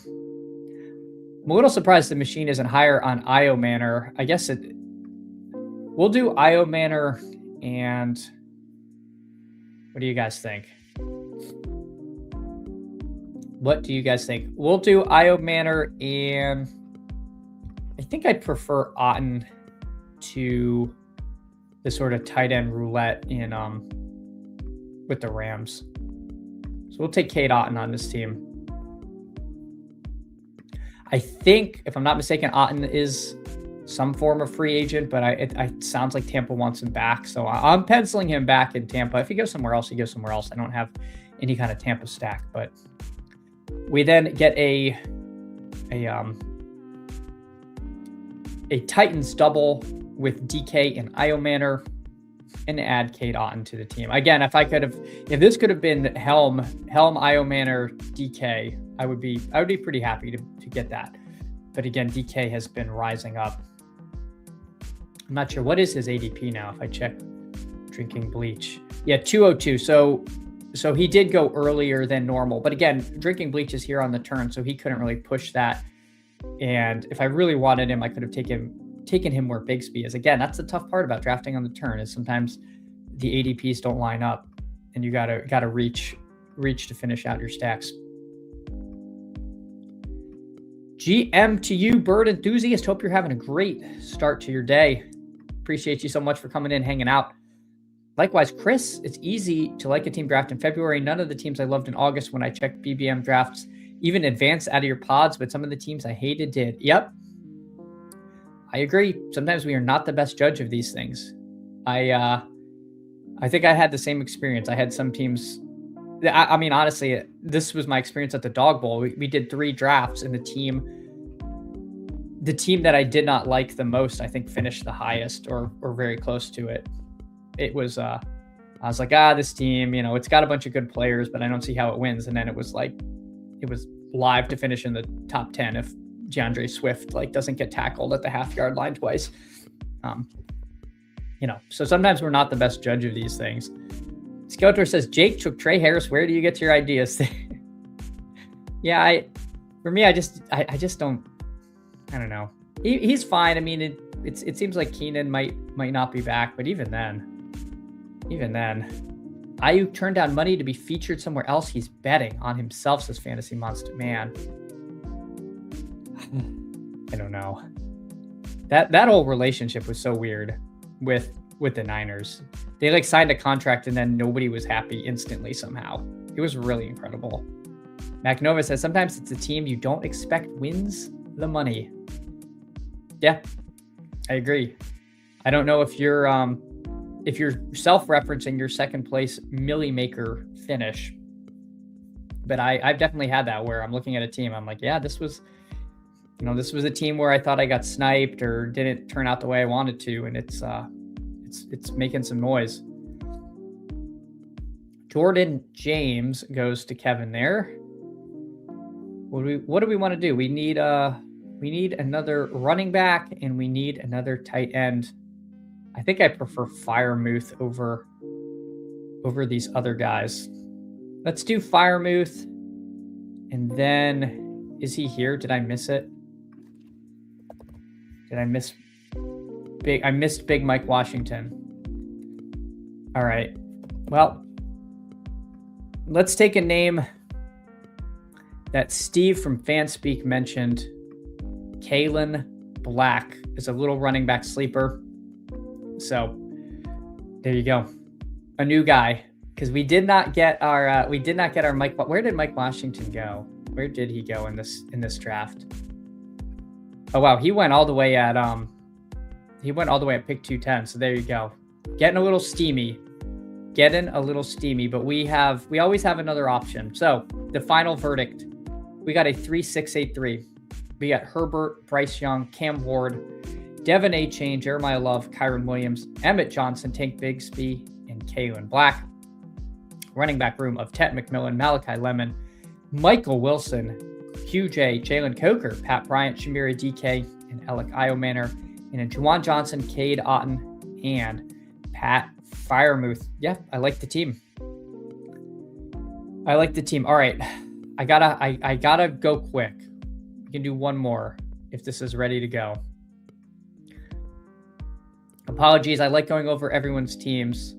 I'm a little surprised the machine isn't higher on IO Manor. I guess we'll do IO Manor, and what do you guys think? What do you guys think? We'll do IO Manor, and I think I'd prefer Otten to the sort of tight end roulette in with the Rams. So we'll take Cade Otton on this team. I think, if I'm not mistaken, Otton is some form of free agent, but it sounds like Tampa wants him back. So I'm penciling him back in Tampa. If he goes somewhere else, he goes somewhere else. I don't have any kind of Tampa stack, but we then get a Titans double with DK and IO Manor, and add Cade Otton to the team. Again, if this could have been Helm, IO Manor, DK, I would be pretty happy to get that. But again, DK has been rising up. I'm not sure what is his ADP now. If I check Drinking Bleach, 202. So he did go earlier than normal, but again, Drinking Bleach is here on the turn, so he couldn't really push that. And if I really wanted him, I could have taken him where Bigsby is. Again, that's the tough part about drafting on the turn, is sometimes the ADPs don't line up, and you gotta reach to finish out your stacks. GM to you, bird enthusiast. Hope you're having a great start to your day. Appreciate you so much for coming in, hanging out. Likewise, Chris, it's easy to like a team draft in February. None of the teams I loved in August when I checked BBM drafts even advanced out of your pods, but some of the teams I hated did. Yep. I agree. Sometimes we are not the best judge of these things. I think I had the same experience. I had some teams. I mean, honestly, this was my experience at the Dog Bowl. We did 3 drafts, and the team that I did not like the most, I think, finished the highest or very close to it. It was, I was like, this team, it's got a bunch of good players, but I don't see how it wins. And then it was live to finish in the top 10 if DeAndre Swift doesn't get tackled at the half-yard line twice. So sometimes we're not the best judge of these things. Skeletor says, Jake took Trey Harris. Where do you get your ideas? Yeah, for me, I just don't. I don't know. He's fine. I mean, it seems like Keenan might not be back, but even then, Ayuk turned down money to be featured somewhere else. He's betting on himself, says Fantasy Monster. Man, I don't know. That whole relationship was so weird with the Niners. They like signed a contract and then nobody was happy instantly somehow. It was really incredible. MacNova says sometimes it's a team you don't expect wins the money. Yeah, I agree. I don't know if you're self-referencing your second place Millie Maker finish, but I've definitely had that where I'm looking at a team. I'm like, yeah, this was a team where I thought I got sniped or didn't turn out the way I wanted to, and it's making some noise. Jordan James goes to Kevin there. What do we want to do? We need another running back and we need another tight end. I think I prefer Firemouth over these other guys. Let's do Firemouth. And then, is he here? Did I miss it? Did I miss Big? I missed Big Mike Washington. All right. Well, let's take a name that Steve from Fanspeak mentioned. Kalen Black is a little running back sleeper. So there you go. A new guy. Because we did not get our Mike. Where did Mike Washington go? Where did he go in this draft? Oh wow, he went all the way at pick 210. So there you go. Getting a little steamy, but we always have another option. So the final verdict, we got a 3-6-8-3. We got Herbert, Bryce Young, Cam Ward, Devin A. Chain, Jeremiah Love, Kyron Williams, Emmett Johnson, Tank Bigsby, and Kalen Black. Running back room of Tet McMillan, Malachi Lemon, Michael Wilson, QJ, Jalen Coker, Pat Bryant, Shamiri DK, and Alec Iomanner, and then Juwan Johnson, Cade Otten, and Pat Firemouth. Yeah, I like the team. All right, I gotta go quick. We can do one more if this is ready to go. Apologies, I like going over everyone's teams,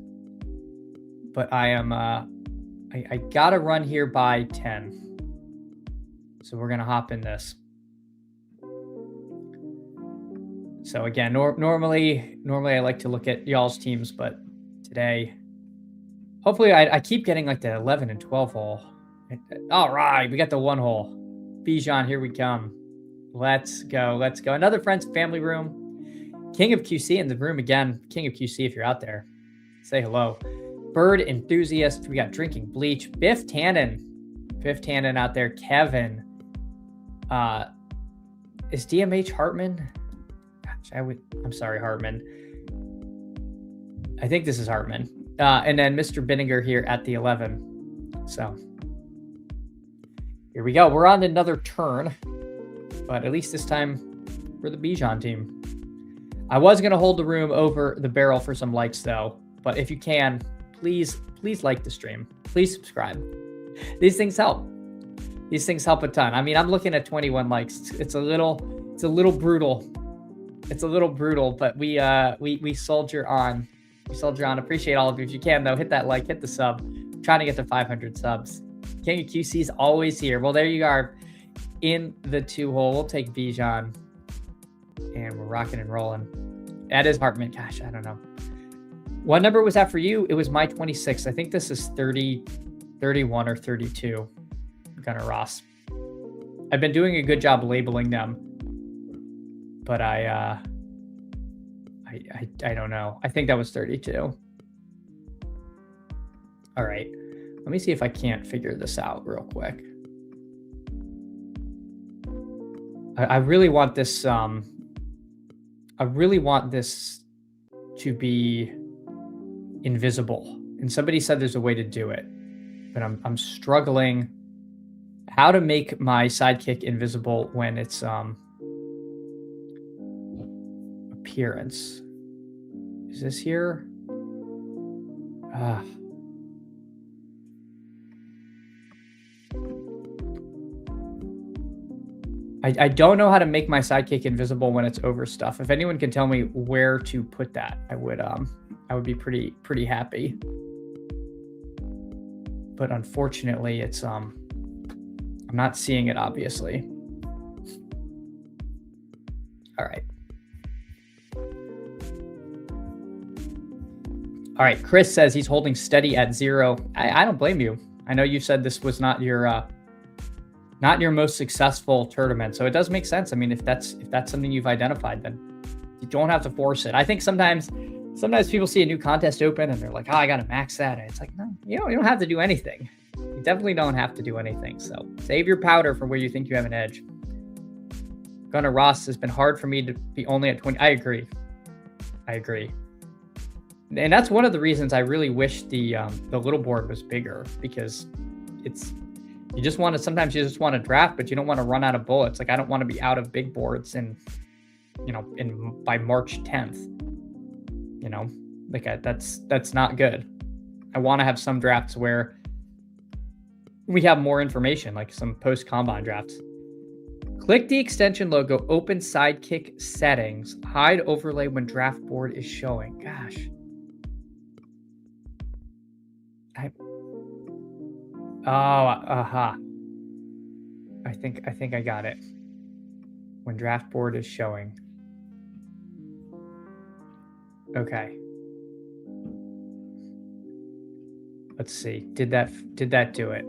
but I am I gotta run here by 10. So we're gonna hop in this. So again, normally I like to look at y'all's teams, but today, hopefully I keep getting like the 11 and 12 hole. All right, we got the 1 hole. Bijan, here we come. Let's go. Another friends family room. King of QC in the room again. King of QC, if you're out there, say hello. Bird enthusiast. We got drinking bleach. Biff Tannen out there. Kevin. Is DMH Hartman? Gosh, I'm sorry, Hartman. I think this is Hartman. And then Mr. Binninger here at the 11. So here we go. We're on another turn, but at least this time we're the Bijan team. I was going to hold the room over the barrel for some likes though, but if you can, please like the stream. Please subscribe. These things help. These things help a ton. I mean, I'm looking at 21 likes. It's a little brutal. But we soldier on. Appreciate all of you. If you can though, hit that like, hit the sub. I'm trying to get to 500 subs. King of QC is always here. Well, there you are in the 2 hole. We'll take Bijan and we're rocking and rolling. That is Hartman. Gosh, I don't know. What number was that for you? It was my 26. I think this is 30, 31 or 32. Gunnar Ross. I've been doing a good job labeling them, but I don't know. I think that was 32. All right. Let me see if I can't figure this out real quick. I really want this. I really want this to be invisible. And somebody said there's a way to do it, but I'm struggling how to make my sidekick invisible when it's appearance. Is this here? I don't know how to make my sidekick invisible when it's over stuff. If anyone can tell me where to put that, I would be pretty happy. But unfortunately, it's I'm not seeing it, obviously. All right. All right, Chris says he's holding steady at 0. I don't blame you. I know you said this was not your most successful tournament, so it does make sense. I mean, if that's something you've identified, then you don't have to force it. I think sometimes people see a new contest open and they're like, "Oh, I got to max that." And it's like, no, you don't have to do anything. You definitely don't have to do anything. So save your powder for where you think you have an edge. Gunnar Ross has been hard for me to be only at 20. I agree. And that's one of the reasons I really wish the little board was bigger, because sometimes you just want to draft, but you don't want to run out of bullets. Like, I don't want to be out of big boards by March 10th. That's not good. I want to have some drafts where we have more information, like some post-combine drafts. Click the extension logo, open sidekick settings, hide overlay when draft board is showing. Gosh. I think I got it. When draft board is showing. Okay. Let's see. Did that do it?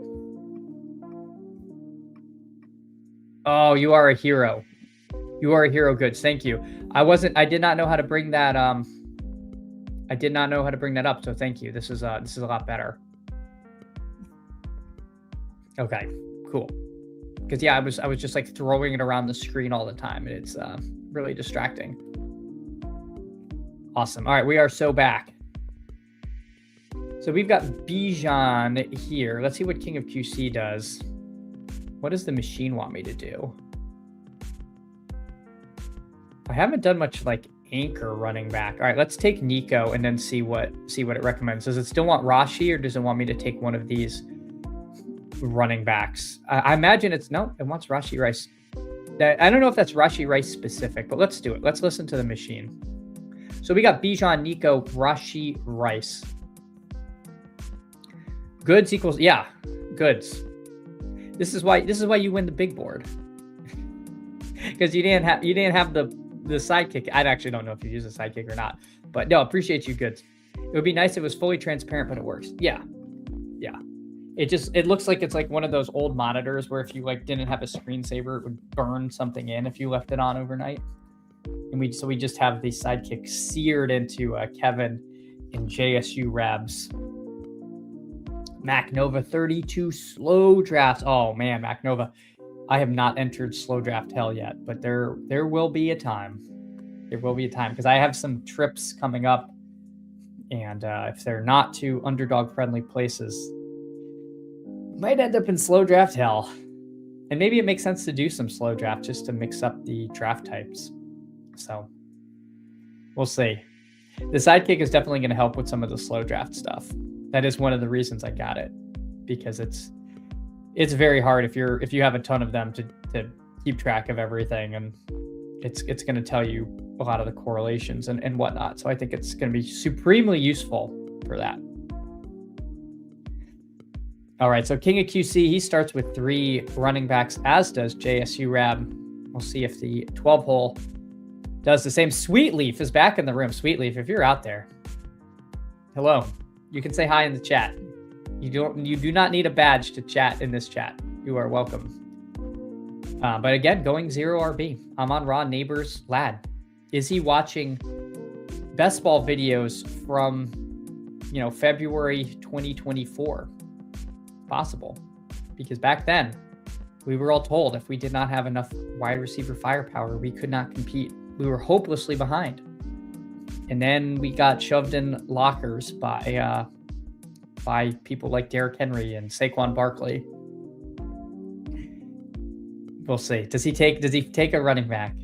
Oh, you are a hero. You are a hero. Goods. Thank you. I did not know how to bring that I did not know how to bring that up, so thank you. This is a lot better. Okay, cool. Because yeah, I was just like throwing it around the screen all the time, and it's really distracting. Awesome. All right, we are so back. So we've got Bijan here. Let's see what King of QC does. What does the machine want me to do? I haven't done much like anchor running back. All right, let's take Nico and then see what it recommends. Does it still want Rashi, or does it want me to take one of these running backs? I imagine it wants Rashi Rice. I don't know if that's Rashi Rice specific, but let's do it. Let's listen to the machine. So we got Bijan, Nico, Rashi Rice. Goods equals, yeah, goods. This is why you win the big board. Because you didn't have the sidekick. I actually don't know if you use a sidekick or not, but no, appreciate you, goods. It would be nice if it was fully transparent, but it works. Yeah. It looks like it's like one of those old monitors where if you like didn't have a screensaver, it would burn something in if you left it on overnight. And we just have the sidekick seared into Kevin in JSU Rebs. MacNova 32 slow drafts. Oh man, MacNova. I have not entered slow draft hell yet, but there will be a time. There will be a time, because I have some trips coming up, and if they're not to underdog friendly places, might end up in slow draft hell. And maybe it makes sense to do some slow draft just to mix up the draft types. So we'll see. The sidekick is definitely going to help with some of the slow draft stuff. That is one of the reasons I got it, because it's very hard if you have a ton of them to keep track of everything, and it's going to tell you a lot of the correlations and whatnot. So I think it's going to be supremely useful for that. All right, so King of QC, he starts with 3 running backs, as does JSU Rab. We'll see if the 12 hole does the same. Sweetleaf is back in the room. Sweetleaf, if you're out there, hello. You can say hi in the chat. You do not need a badge to chat in this chat. You are welcome. But again, going 0 RB. I'm on Raw Neighbors Lad. Is he watching best ball videos from February 2024? Possible, because back then we were all told if we did not have enough wide receiver firepower, we could not compete. We were hopelessly behind, and then we got shoved in lockers by people like Derrick Henry and Saquon Barkley. We'll see. Does he take a running back?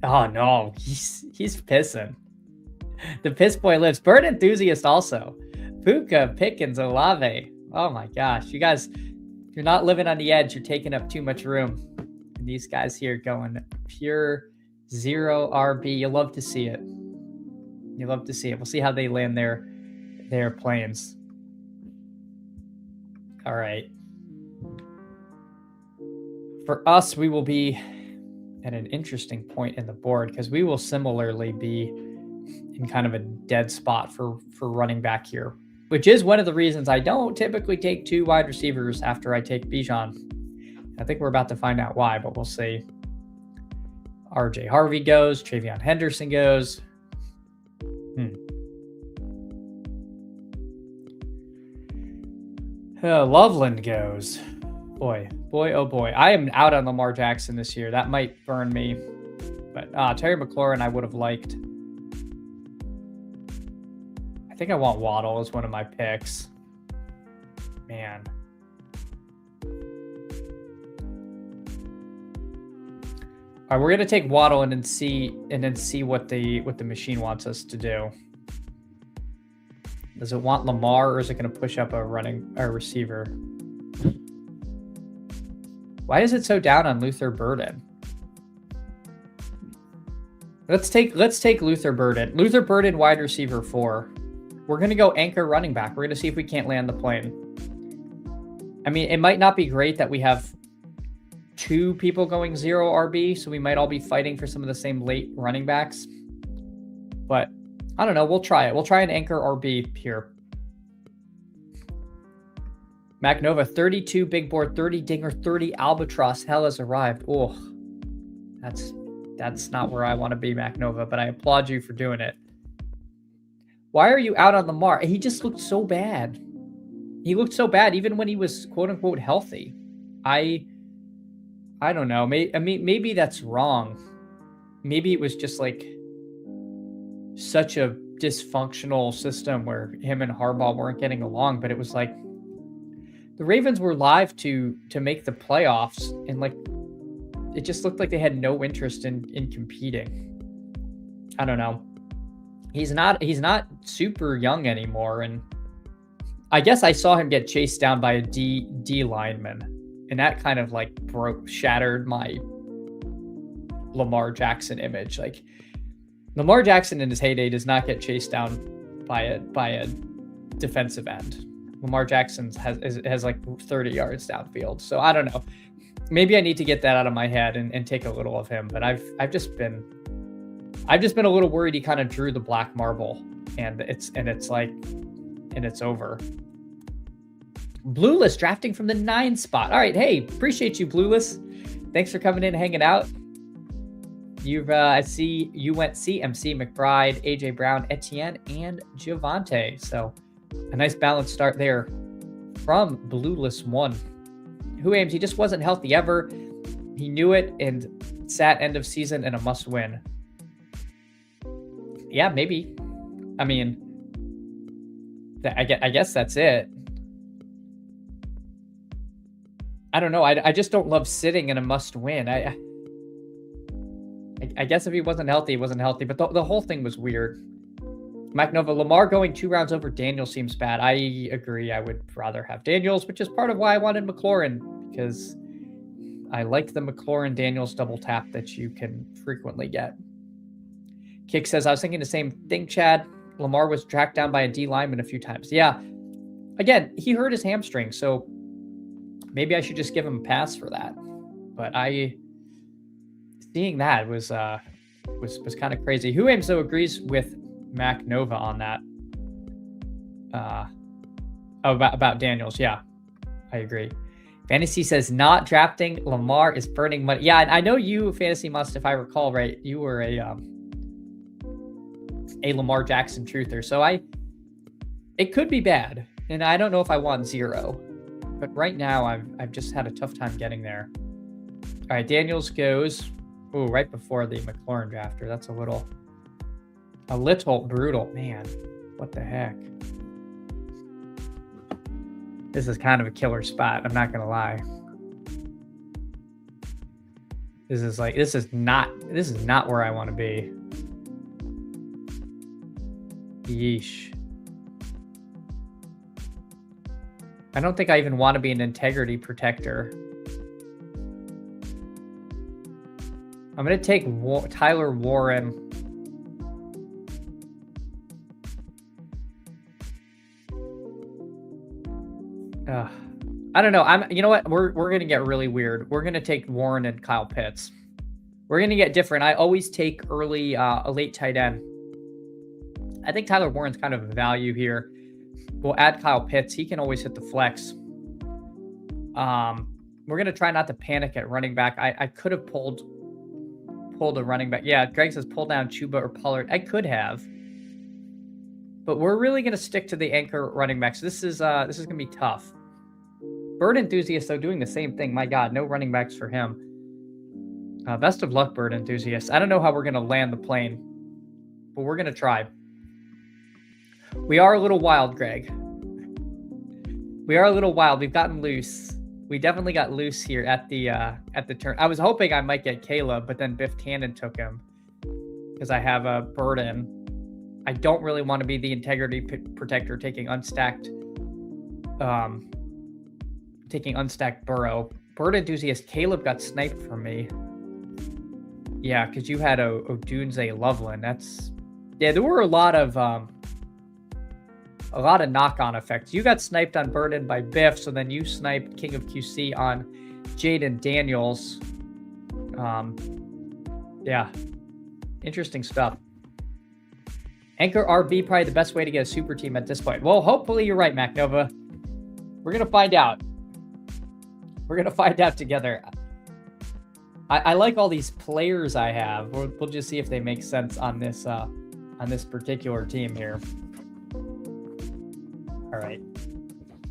Oh no, he's pissing. The piss boy lives. Bird enthusiast also. Puka, Pickens, Olave. Oh my gosh, you guys, you're not living on the edge. You're taking up too much room. these guys here going pure 0 RB. You love to see it. You love to see it. We'll see how they land their planes. All right. For us, we will be at an interesting point in the board because we will similarly be in kind of a dead spot for running back here, which is one of the reasons I don't typically take 2 wide receivers after I take Bijan. I think we're about to find out why, but we'll see. RJ Harvey goes. Travion Henderson goes. Loveland goes. Boy, oh boy. I am out on Lamar Jackson this year. That might burn me. But Terry McLaurin I would have liked. I think I want Waddle as one of my picks. Man. All right, we're gonna take Waddle and then see what the machine wants us to do. Does it want Lamar or is it gonna push up a receiver? Why is it so down on Luther Burden? Let's take Luther Burden. Luther Burden, wide receiver 4. We're gonna go anchor running back. We're gonna see if we can't land the plane. I mean, it might not be great that we have 2 people going 0 RB, so we might all be fighting for some of the same late running backs. But I don't know. We'll try it. We'll try an anchor RB here. MacNova, 32 big board, 30 dinger, 30 albatross. Hell has arrived. Oh, that's not where I want to be, MacNova, but I applaud you for doing it. Why are you out on Lamar? He just looked so bad. He looked so bad even when he was quote unquote healthy. I don't know. Maybe that's wrong. Maybe it was just like such a dysfunctional system where him and Harbaugh weren't getting along, but it was like the Ravens were live to make the playoffs, and like it just looked like they had no interest in competing. I don't know. He's not super young anymore, and I guess I saw him get chased down by a D lineman, and that kind of like shattered my Lamar Jackson image. Like Lamar Jackson in his heyday does not get chased down by a defensive end. Lamar Jackson has like 30 yards downfield. So I don't know. Maybe I need to get that out of my head and take a little of him. But I've just been a little worried he kind of drew the black marble, and it's over. Blueless drafting from the 9 spot. All right, hey, appreciate you, Blueless. Thanks for coming in and hanging out. I see you went CMC, McBride, AJ Brown, Etienne, and Javante. So a nice balanced start there from Blueless 1. Who aims? He just wasn't healthy ever. He knew it and sat end of season in a must win. Yeah, maybe. I mean, I guess that's it. I don't know. I just don't love sitting in a must win. I guess if he wasn't healthy, he wasn't healthy. But the whole thing was weird. MacNova, Lamar going 2 rounds over Daniels seems bad. I agree. I would rather have Daniels, which is part of why I wanted McLaurin, because I like the McLaurin-Daniels double tap that you can frequently get. Kick says, I was thinking the same thing, Chad. Lamar was tracked down by a D lineman a few times. Yeah. Again, he hurt his hamstring, so maybe I should just give him a pass for that. But seeing that was kind of crazy. Who aims though agrees with MacNova on that. About Daniels. Yeah, I agree. Fantasy says not drafting Lamar is burning money. Yeah, I know you, Fantasy Must, if I recall right, you were a Lamar Jackson truther. So it could be bad, and I don't know if I want 0, but right now I've just had a tough time getting there. All right, Daniels goes right before the McLaurin drafter. That's a little brutal, man. What the heck? This is kind of a killer spot. I'm not gonna lie. This is not where I want to be. Yeesh. I don't think I even want to be an integrity protector. I'm going to take Tyler Warren. I don't know. You know what? We're going to get really weird. We're going to take Warren and Kyle Pitts. We're going to get different. I always take a late tight end. I think Tyler Warren's kind of a value here. We'll add Kyle Pitts. He can always hit the flex. We're going to try not to panic at running back. I could have pulled a running back. Yeah, Greg says pull down Chuba or Pollard. I could have. But we're really going to stick to the anchor running backs. This is going to be tough. Bird Enthusiast, though, doing the same thing. My God, no running backs for him. Best of luck, Bird Enthusiast. I don't know how we're going to land the plane, but we're going to try. We are a little wild, Greg. We are a little wild. We've gotten loose. We definitely got loose here at the turn. I was hoping I might get Caleb, but then Biff Tannen took him because I have a Burden. I don't really want to be the integrity protector taking unstacked Burrow. Bird Enthusiast, Caleb got sniped from me. Yeah, because you had Odunze Loveland. There were a lot of knock-on effects. You got sniped on Burden by Biff, so then you sniped King of QC on Jaden Daniels. Yeah, interesting stuff. Anchor RB, probably the best way to get a super team at this point. Well, hopefully you're right, MacNova. We're going to find out. We're going to find out together. I like all these players I have. We'll just see if they make sense on this particular team here. All right.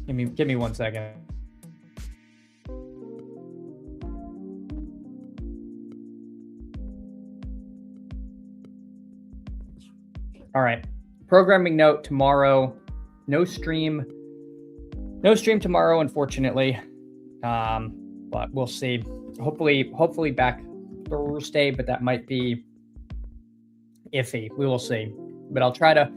Give me 1 second. All right. Programming note tomorrow. No stream tomorrow, unfortunately. But we'll see. Hopefully back Thursday, but that might be iffy. We will see. But I'll try to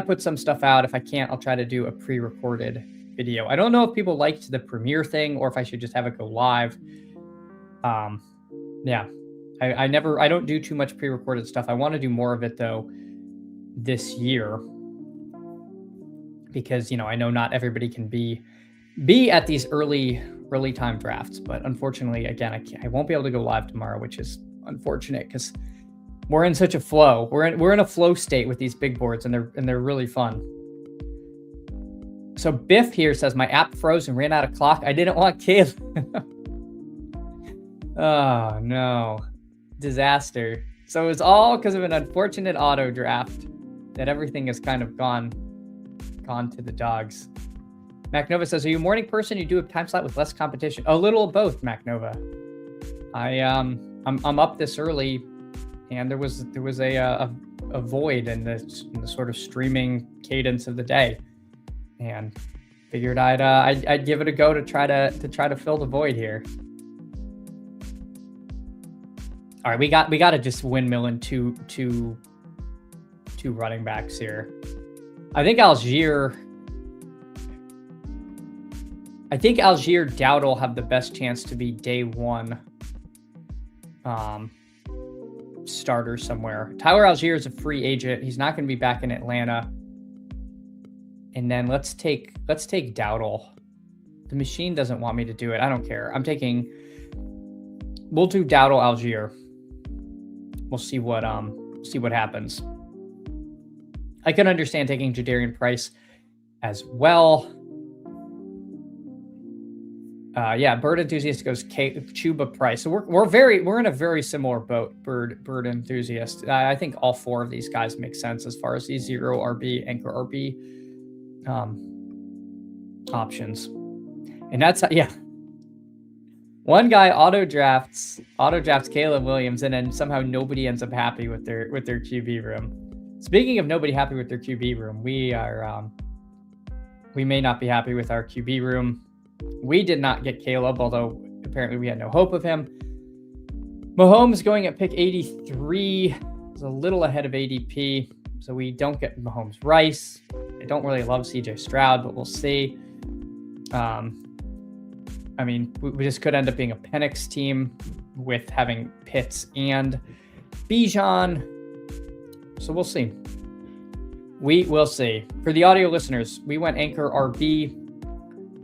put some stuff out. If I can't, I'll try to do a pre-recorded video. I don't know if people liked the premiere thing or if I should just have it go live. Yeah. I don't do too much pre-recorded stuff. I want to do more of it though this year because, I know not everybody can be at these early time drafts, but unfortunately, again, I won't be able to go live tomorrow, which is unfortunate because we're in such a flow. We're in a flow state with these big boards, and they're really fun. So Biff here says my app froze and ran out of clock. I didn't want Caleb. Oh no, disaster. So it was all because of an unfortunate auto draft that everything has kind of gone to the dogs. MacNova says, are you a morning person? You do a time slot with less competition? A little of both, MacNova. I'm up this early, and there was a void in the sort of streaming cadence of the day, and figured I'd give it a go to try to fill the void here. All right, we got to just windmill in two running backs here. I think Algier Dowdle have the best chance to be day one starter somewhere. Tyler Algier is a free agent. He's not going to be back in Atlanta. And then let's take Dowdle. The machine doesn't want me to do it. I don't care. We'll do Dowdle Algier. We'll see what happens. I can understand taking Jadarian Price as well. Yeah, Bird Enthusiast goes Chuba Price. So we're in a very similar boat, Bird Enthusiast. I think all four of these guys make sense as far as these 0 RB, anchor RB options. And that's yeah. One guy auto drafts Caleb Williams, and then somehow nobody ends up happy with their QB room. Speaking of nobody happy with their QB room, we may not be happy with our QB room. We did not get Caleb, although apparently we had no hope of him. Mahomes going at pick 83 is a little ahead of ADP, so we don't get Mahomes Rice. I don't really love CJ Stroud, but we'll see. We just could end up being a Penix team with having Pitts and Bijan. So we'll see. We will see. For the audio listeners, we went Anchor RB.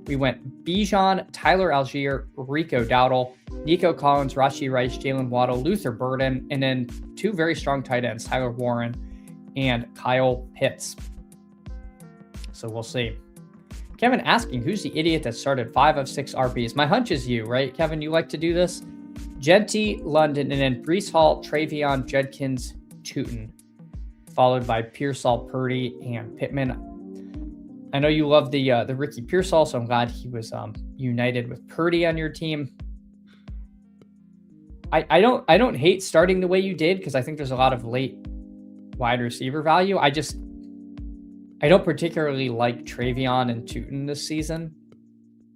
We went Bijan, Tyler Algier, Rico Dowdle, Nico Collins, Rashee Rice, Jalen Waddle, Luther Burden, and then two very strong tight ends, Tyler Warren and Kyle Pitts. So we'll see. Kevin asking, who's the idiot that started 5 of 6 RBs? My hunch is you, right, Kevin? You like to do this? Genty, London, and then Breece Hall, Travion, Judkins, Tootin, followed by Pearsall, Purdy, and Pittman. I know you love the Ricky Pearsall, so I'm glad he was united with Purdy on your team. I don't hate starting the way you did because I think there's a lot of late wide receiver value. I don't particularly like Travion and Tootin this season,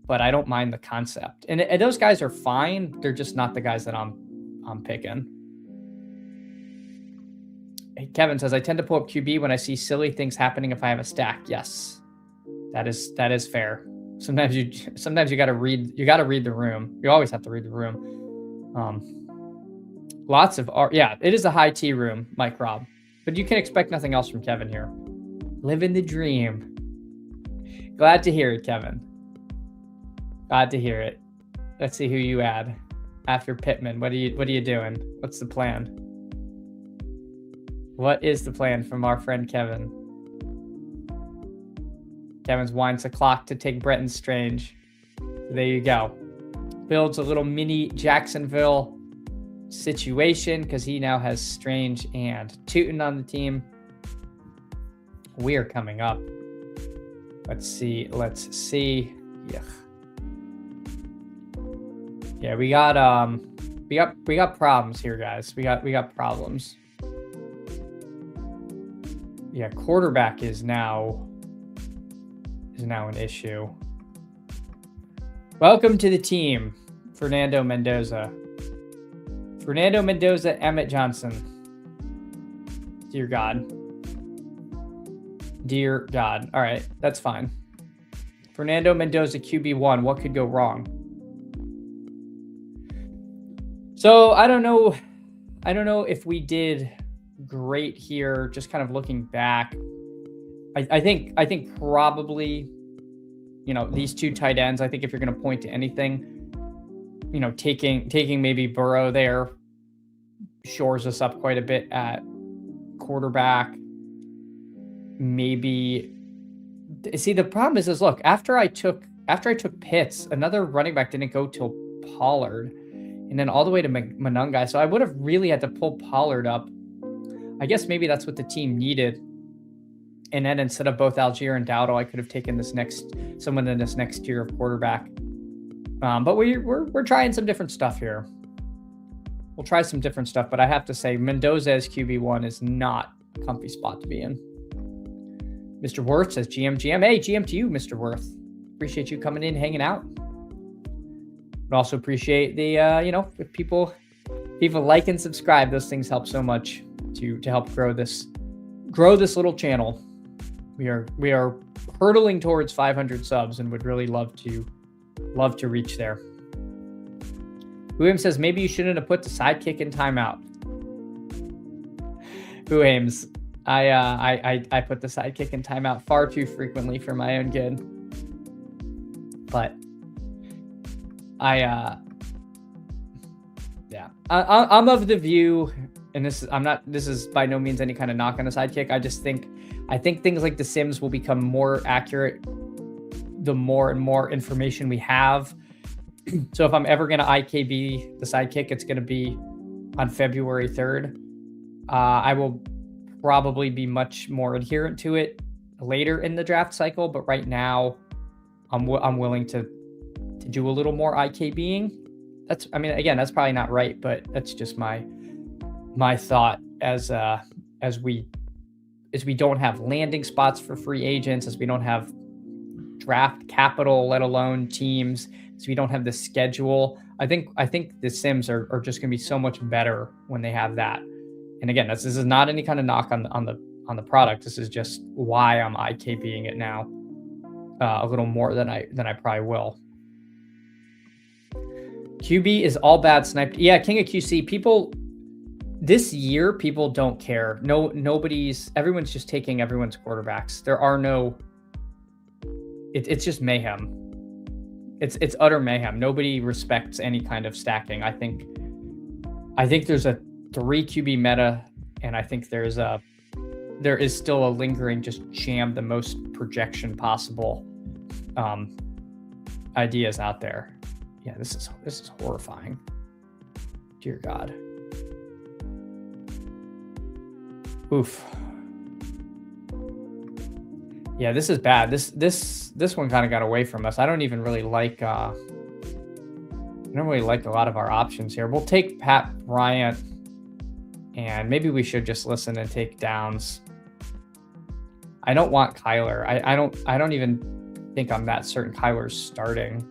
but I don't mind the concept. And those guys are fine. They're just not the guys that I'm picking. Hey, Kevin says, I tend to pull up QB when I see silly things happening if I have a stack. Yes. That is fair. Sometimes you got to read the room. You always have to read the room. It is a high T room, Mike Rob, but you can expect nothing else from Kevin here. Living the dream. Glad to hear it, Kevin. Glad to hear it. Let's see who you add after Pittman. What are you doing? What's the plan? What is the plan from our friend Kevin? Kevin's winds the clock to take Bretton Strange. There you go. Builds a little mini Jacksonville situation because he now has Strange and Tootin on the team. We are coming up. Let's see. Yeah, we got problems here, guys. We got problems. Yeah, quarterback is now an issue. Welcome to the team, Fernando Mendoza, Emmett Johnson. Dear God. All right, that's fine. Fernando Mendoza, QB1. What could go wrong? So I don't know if we did great here. Just kind of looking back. I think probably, these two tight ends, I think if you're going to point to anything, taking maybe Burrow there shores us up quite a bit at quarterback. Maybe see, the problem is look, after I took Pitts, another running back didn't go till Pollard and then all the way to Monungai. So I would have really had to pull Pollard up. I guess maybe that's what the team needed. And then instead of both Algier and Dowdle, I could have taken someone in this next tier of quarterback. But we're trying some different stuff here. We'll try some different stuff, but I have to say Mendoza as QB1 is not a comfy spot to be in. Mr. Worth says GM. Hey, GM to you, Mr. Worth. Appreciate you coming in, hanging out. But also appreciate the if people like and subscribe. Those things help so much to help grow this little channel. We are hurtling towards 500 subs and would really love to reach there. William says maybe you shouldn't have put the sidekick in timeout. Who aims? I put the sidekick in timeout far too frequently for my own good. But I'm of the view, and this is by no means any kind of knock on the sidekick. I think things like The Sims will become more accurate the more and more information we have. So if I'm ever going to IKB the sidekick, it's going to be on February 3rd. I will probably be much more adherent to it later in the draft cycle, but right now I'm willing to do a little more IKBing. That's probably not right, but that's just my thought as we don't have landing spots for free agents, as we don't have draft capital, let alone teams, as we don't have the schedule. I think the Sims are just going to be so much better when they have that. And again, this is not any kind of knock on the product. This is just why I'm IKBing it now a little more than I probably will. QB is all bad sniped. Yeah, King of QC. People this year, people don't care. Everyone's just taking everyone's quarterbacks. There are no. It's just mayhem. It's utter mayhem. Nobody respects any kind of stacking. I think there's a 3 QB meta, and I think there is still a lingering just jam the most projection possible ideas out there. Yeah, this is horrifying. Dear God. Oof. Yeah, this is bad. This one kind of got away from us. I don't even really like I don't really like a lot of our options here. We'll take Pat Bryant, and maybe we should just listen and take Downs. I don't want Kyler. I don't even think I'm that certain Kyler's starting.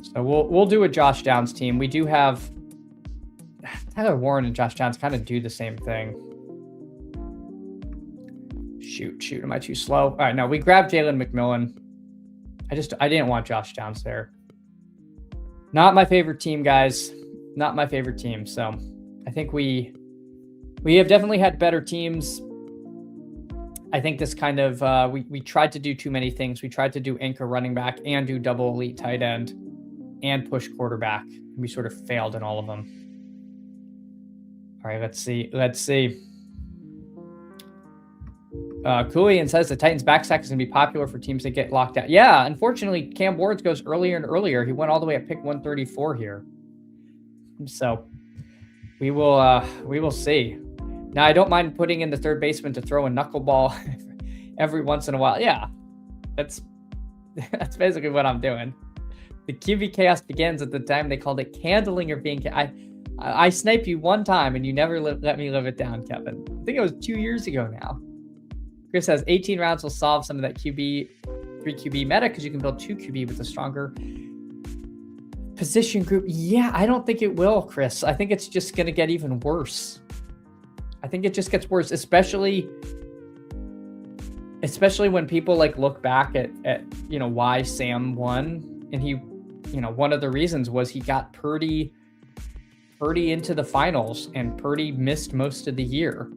So we'll do a Josh Downs team. We do have Tyler Warren and Josh Downs kind of do the same thing. Shoot, am I too slow? All right, no, we grabbed Jalen McMillan. I didn't want Josh Downs there. Not my favorite team, guys. Not my favorite team. So I think we have definitely had better teams. I think this kind of we tried to do too many things. We tried to do anchor running back and do double elite tight end and push quarterback. We sort of failed in all of them. All right, let's see. Coolian says the Titans backstack is going to be popular for teams that get locked out. Yeah, unfortunately, Cam Ward goes earlier and earlier. He went all the way at pick 134 here. So we will see. Now, I don't mind putting in the third baseman to throw a knuckleball every once in a while. Yeah, that's basically what I'm doing. The QB chaos begins at the time they called it candling or being. I sniped you one time and you never let me live it down, Kevin. I think it was 2 years ago now. Chris says 18 rounds will solve some of that 3 QB meta because you can build 2 QB with a stronger position group. Yeah, I don't think it will, Chris. I think it's just going to get even worse. I think it just gets worse, especially when people like look back at why Sam won, and he, one of the reasons was he got Purdy into the finals, and Purdy missed most of the year.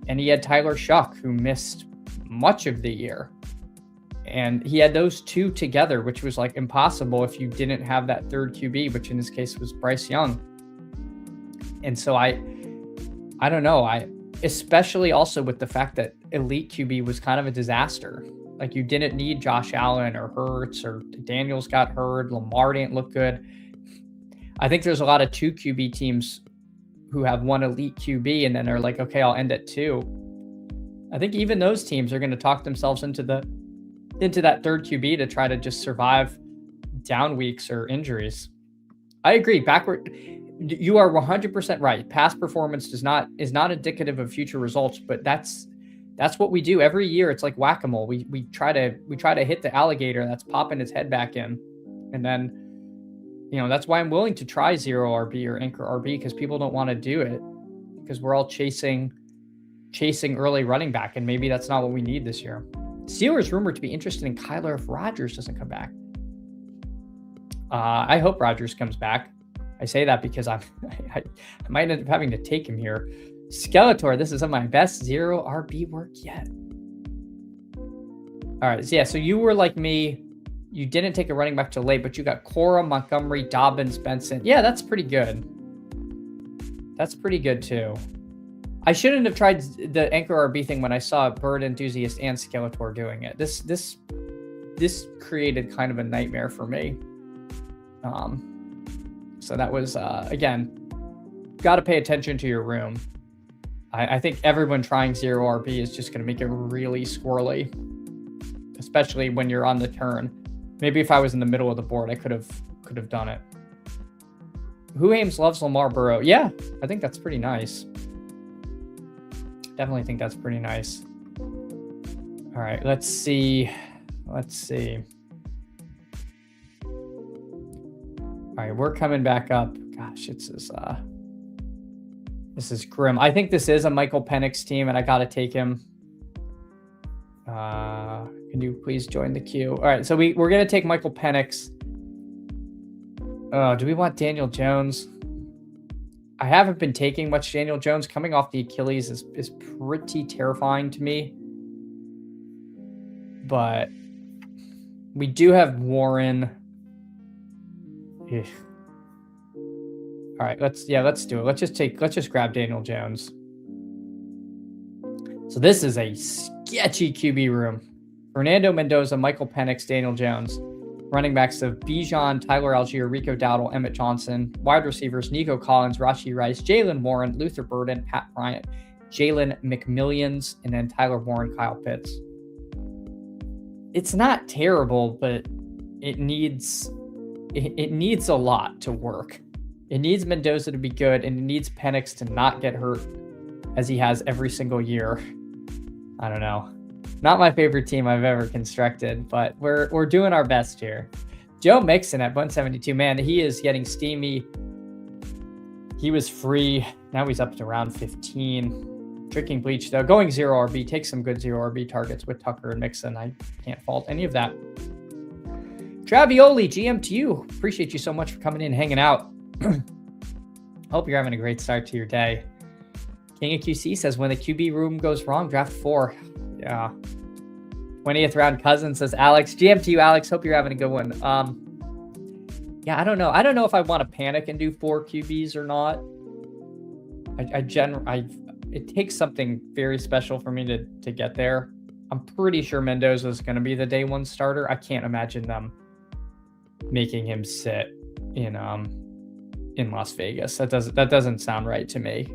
And he had Tyler Shuck, who missed much of the year. And he had those two together, which was like impossible if you didn't have that third QB, which in this case was Bryce Young. And so I don't know. Especially also with the fact that elite QB was kind of a disaster. Like you didn't need Josh Allen or Hurts, or Daniels got hurt. Lamar didn't look good. I think there's a lot of 2 QB teams who have 1 elite QB and then are like, okay, I'll end at 2. I think even those teams are going to talk themselves into that third QB to try to just survive down weeks or injuries. I agree. You are 100% right. Past performance is not indicative of future results, but that's what we do every year. It's like whack-a-mole. We try to hit the alligator that's popping its head back in, and then that's why I'm willing to try 0 RB or anchor RB, because people don't want to do it because we're all chasing early running back, and maybe that's not what we need this year. Steelers rumored to be interested in Kyler if Rodgers doesn't come back. I hope Rodgers comes back. I say that because I might end up having to take him here. Skeletor, this is some of my best 0 RB work yet. All right, so yeah, so you were like me. You didn't take a running back till late, but you got Cora, Montgomery, Dobbins, Benson. Yeah, that's pretty good. That's pretty good too. I shouldn't have tried the anchor RB thing when I saw Bird Enthusiast and Skeletor doing it. This created kind of a nightmare for me. So that was again, got to pay attention to your room. I think everyone trying 0 RB is just going to make it really squirrely, especially when you're on the turn. Maybe if I was in the middle of the board, I could have done it. Who Ames loves Lamar Burrow? Yeah, I think that's pretty nice. Definitely think that's pretty nice. All right, let's see. All right, we're coming back up. Gosh, this is grim. I think this is a Michael Penix team, and I got to take him. Can you please join the queue? All right, so we're going to take Michael Penix. Do we want Daniel Jones? I haven't been taking much Daniel Jones. Coming off the Achilles is pretty terrifying to me. But we do have Warren. Ugh. All right, let's do it. Let's just grab Daniel Jones. So this is a sketchy QB room. Fernando Mendoza, Michael Penix, Daniel Jones. Running backs of Bijan, Tyler Algier, Rico Dowdle, Emmett Johnson. Wide receivers, Nico Collins, Rashee Rice, Jalen Warren, Luther Burden, Pat Bryant, Jalen McMillions, and then Tyler Warren, Kyle Pitts. It's not terrible, but it needs a lot to work. It needs Mendoza to be good, and it needs Penix to not get hurt as he has every single year. I don't know. Not my favorite team I've ever constructed, but we're doing our best here. Joe Mixon at 172. Man, he is getting steamy. He was free. Now he's up to round 15. Drinking bleach, though. Going 0 RB. Takes some good 0 RB targets with Tucker and Mixon. I can't fault any of that. Travioli, GM to you. Appreciate you so much for coming in and hanging out. Hope you're having a great start to your day. King of QC says, when the QB room goes wrong, draft 4. Yeah. 20th round Cousins, says Alex. GM to you, Alex. Hope you're having a good one. Yeah, I don't know. I don't know if I want to panic and do 4 QBs or not. It takes something very special for me to get there. I'm pretty sure Mendoza is going to be the day 1 starter. I can't imagine them making him sit in Las Vegas. That doesn't sound right to me.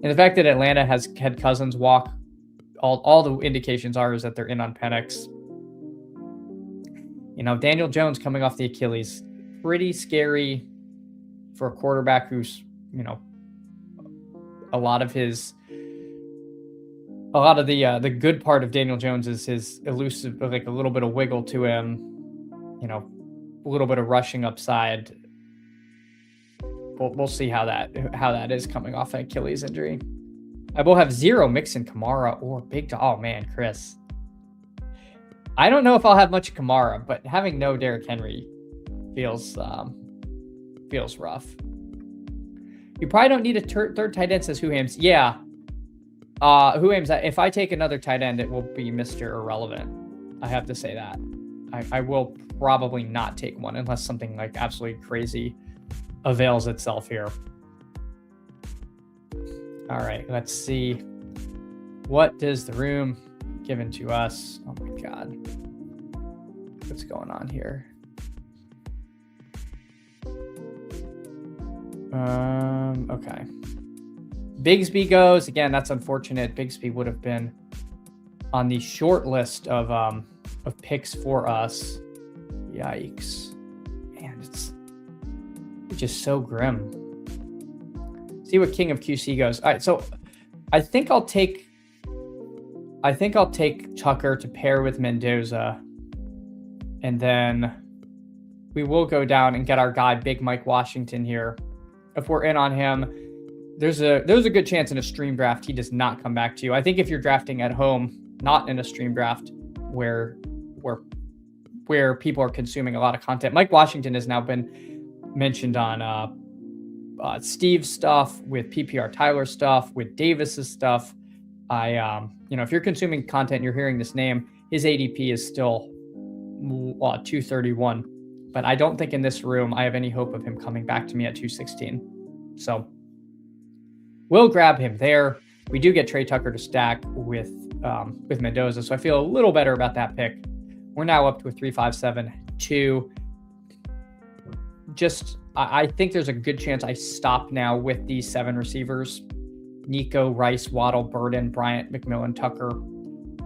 And the fact that Atlanta has had Cousins walk, all the indications are is that they're in on Penix. Daniel Jones coming off the Achilles, pretty scary for a quarterback who's, a lot of the good part of Daniel Jones is his elusive, like a little bit of wiggle to him, a little bit of rushing upside. We'll see how that is coming off an Achilles injury. I will have 0 Mixon, Kamara, or Big Dog. Oh man, Chris. I don't know if I'll have much Kamara, but having no Derrick Henry feels rough. You probably don't need a third tight end, says Whohams. Yeah. Whohams, if I take another tight end, it will be Mr. Irrelevant. I have to say that. I will probably not take one unless something like absolutely crazy avails itself here. All right, let's see. What does the room given to us? Oh my God. What's going on here? Okay. Bigsby goes. Again, that's unfortunate. Bigsby would have been on the short list of picks for us. Yikes. Man, it's just so grim. See what King of QC goes. All right, so I think I'll take Tucker to pair with Mendoza, and then we will go down and get our guy Big Mike Washington here. If we're in on him, there's a good chance in a stream draft he does not come back to you. I think if you're drafting at home, not in a stream draft where people are consuming a lot of content. Mike Washington has now been mentioned on Steve's stuff, with PPR Tyler stuff, with Davis's stuff. If you're consuming content, you're hearing this name, his ADP is still 231, but I don't think in this room I have any hope of him coming back to me at 216. So we'll grab him there. We do get Trey Tucker to stack with Mendoza, so I feel a little better about that pick. We're now up to a 3-5-7-2. I think there's a good chance I stop now with these 7 receivers. Nico, Rice, Waddle, Burden, Bryant, McMillan, Tucker.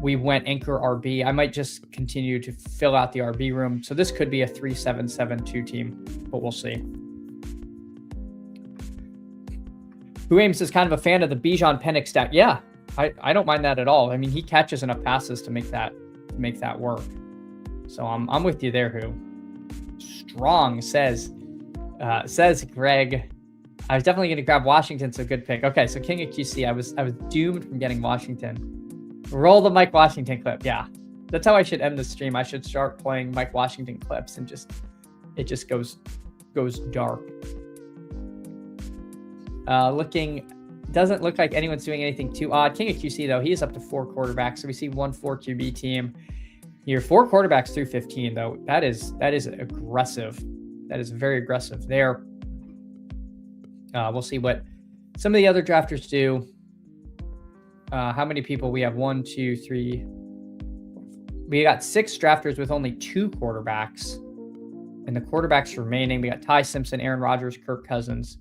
We went anchor RB. I might just continue to fill out the RB room. So this could be a 3-7-7-2 team, but we'll see. Who Ames is kind of a fan of the Bijan Penix stack. Yeah, I don't mind that at all. I mean, he catches enough passes to make that work. So I'm with you there, Who. Strong says Greg. I was definitely going to grab Washington, so good pick. Okay, so King of QC, I was doomed from getting Washington. Roll the Mike Washington clip. Yeah, that's how I should end the stream. I should start playing Mike Washington clips and it just goes goes dark. Doesn't look like anyone's doing anything too odd. King of QC, though, he is up to 4 quarterbacks. So we see 1 4 QB team here. 4 quarterbacks through 15, though. That is aggressive. That is very aggressive there. We'll see what some of the other drafters do. How many people we have? 1, 2, 3. We got 6 drafters with only 2 quarterbacks. And the quarterbacks remaining, we got Ty Simpson, Aaron Rodgers, Kirk Cousins.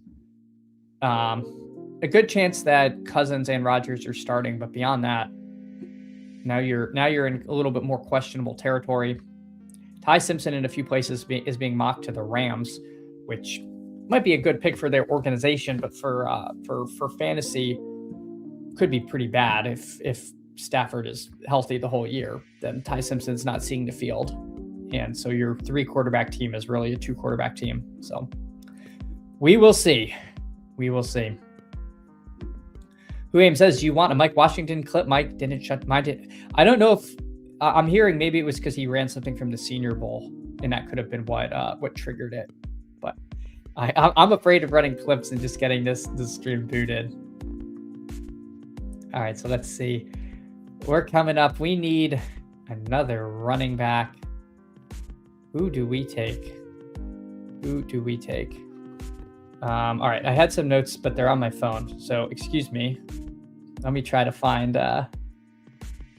A good chance that Cousins and Rodgers are starting, but beyond that, now you're in a little bit more questionable territory. Ty Simpson in a few places is being mocked to the Rams, which might be a good pick for their organization, but for fantasy, could be pretty bad if Stafford is healthy the whole year. Then Ty Simpson's not seeing the field, and so your 3 quarterback team is really a 2 quarterback team. So we will see. We will see. Who Aim says, do you want a Mike Washington clip? Mike didn't shut mine. I don't know if I'm hearing maybe it was because he ran something from the Senior Bowl, and that could have been what triggered it. But I'm afraid of running clips and just getting this stream booted. All right, so let's see. We're coming up. We need another running back. Who do we take? All right, I had some notes, but they're on my phone, so excuse me. Let me try to find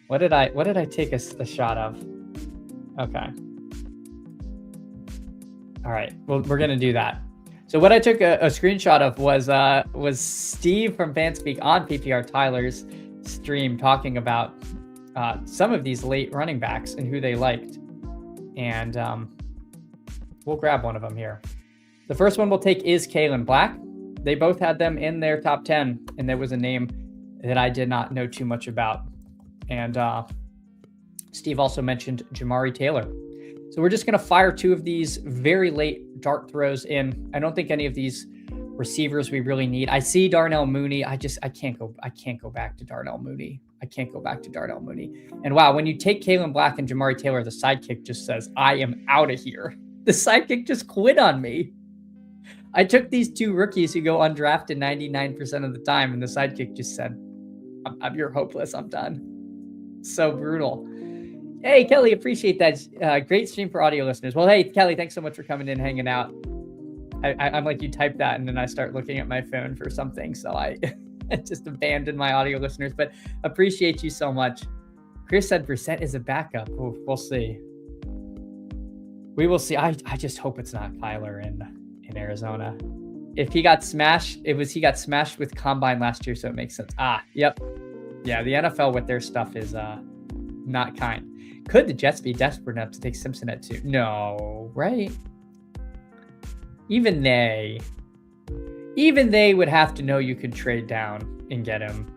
what did I take a shot of? Okay. All right, well, we're gonna do that. So what I took a screenshot of was Steve from Fanspeak on PPR Tyler's stream talking about some of these late running backs and who they liked, and we'll grab one of them here. The first one we'll take is Kalen Black. They both had them in their top 10, and there was a name that I did not know too much about. And Steve also mentioned Jamari Taylor. So we're just going to fire 2 of these very late dart throws in. I don't think any of these receivers we really need. I see Darnell Mooney. I can't go back to Darnell Mooney. And wow, when you take Kalen Black and Jamari Taylor, the sidekick just says, I am out of here. The sidekick just quit on me. I took these 2 rookies who go undrafted 99% of the time, and the sidekick just said, you're hopeless. I'm done. So brutal. Hey, Kelly, appreciate that. Great stream for audio listeners. Well, hey, Kelly, thanks so much for coming in, hanging out. I'm like, you type that, and then I start looking at my phone for something, so I just abandoned my audio listeners, but appreciate you so much. Chris said Brissett is a backup. Ooh, we'll see. We will see. I just hope it's not Kyler in Arizona. If he got smashed, he got smashed with Combine last year, so it makes sense. Yep. Yeah, the NFL with their stuff is not kind. Could the Jets be desperate enough to take Simpson at 2? No, right? Even they would have to know you could trade down and get him.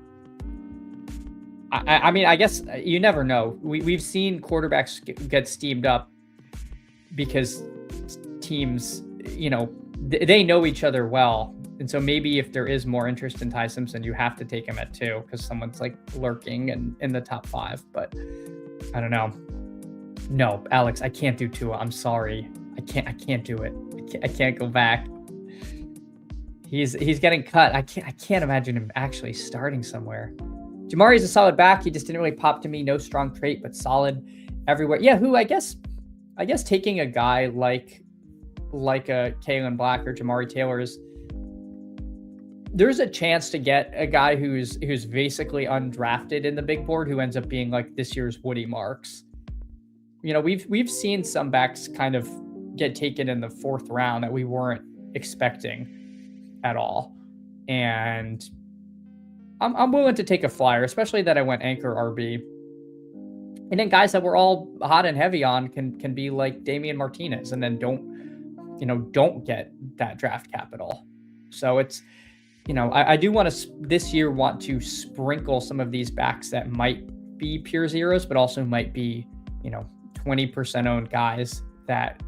I mean, I guess you never know. We've seen quarterbacks get steamed up because teams, they know each other well. And so maybe if there is more interest in Ty Simpson, you have to take him at 2 because someone's like lurking in the top 5. But I don't know. No, Alex, I can't do Tua. I'm sorry. I can't do it. I can't go back. He's getting cut. I can't imagine him actually starting somewhere. Jamari's a solid back. He just didn't really pop to me. No strong trait, but solid everywhere. Yeah, who I guess taking a guy like a Kalen Black or Jamari Taylor there's a chance to get a guy who's basically undrafted in the big board who ends up being like this year's Woody Marks. We've seen some backs kind of get taken in the 4th round that we weren't expecting at all. And I'm willing to take a flyer, especially that I went anchor RB. And then guys that we're all hot and heavy on can be like Damian Martinez and then don't get that draft capital. So it's, I do want to this year want to sprinkle some of these backs that might be pure zeros, but also might be, 20% owned guys that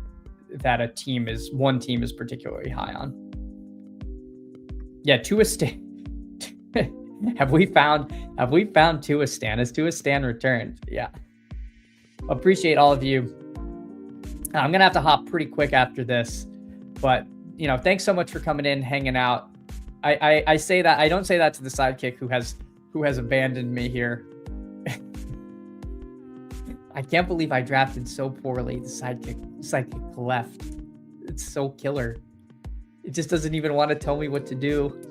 one team is particularly high on. Yeah, Tua Stan. Have we found Tua Stan? Has Tua Stan returned? Yeah. Appreciate all of you. I'm gonna have to hop pretty quick after this, but you know, thanks so much for coming in, hanging out. I say that, I don't say that to the sidekick who has abandoned me here. I can't believe I drafted so poorly. The sidekick left. It's so killer. It just doesn't even want to tell me what to do.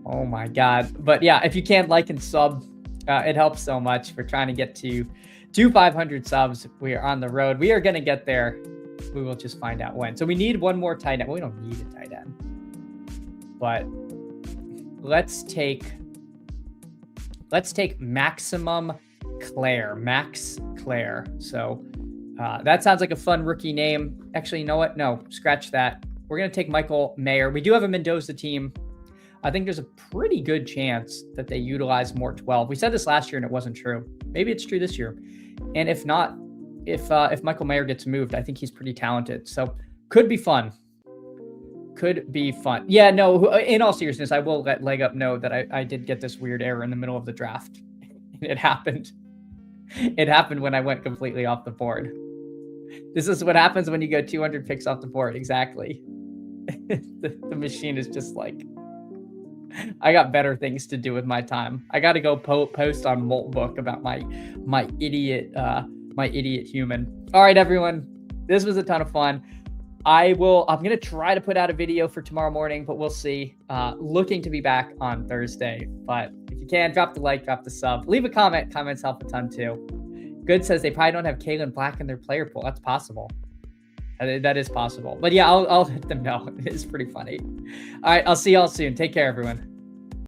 Oh my God. But yeah, if you can like and sub, it helps so much. We're trying to get to 500 subs. We are on the road. We are going to get there. We will just find out when. So we need one more tight end. We don't need a tight end. But let's take Maximum Claire. Max Claire. So that sounds like a fun rookie name. Actually, you know what? No, scratch that. We're going to take Michael Mayer. We do have a Mendoza team. I think there's a pretty good chance that they utilize more 12. We said this last year and it wasn't true. Maybe it's true this year. And if not, if Michael Mayer gets moved, I think he's pretty talented. So could be fun. Could be fun. Yeah, no, in all seriousness, I will let Leg Up know that I did get this weird error in the middle of the draft. It happened. It happened when I went completely off the board. This is what happens when you go 200 picks off the board. Exactly. The machine is just like, I got better things to do with my time. I got to go post on Moltbook about my idiot human. All right, everyone. This was a ton of fun. I'm going to try to put out a video for tomorrow morning, but we'll see. Looking to be back on Thursday. But if you can, drop the like, drop the sub, leave a comment. Comments help a ton too. Good says they probably don't have Kalen Black in their player pool. That's possible. That is possible. But yeah, I'll let them know. It's pretty funny. All right, I'll see y'all soon. Take care, everyone.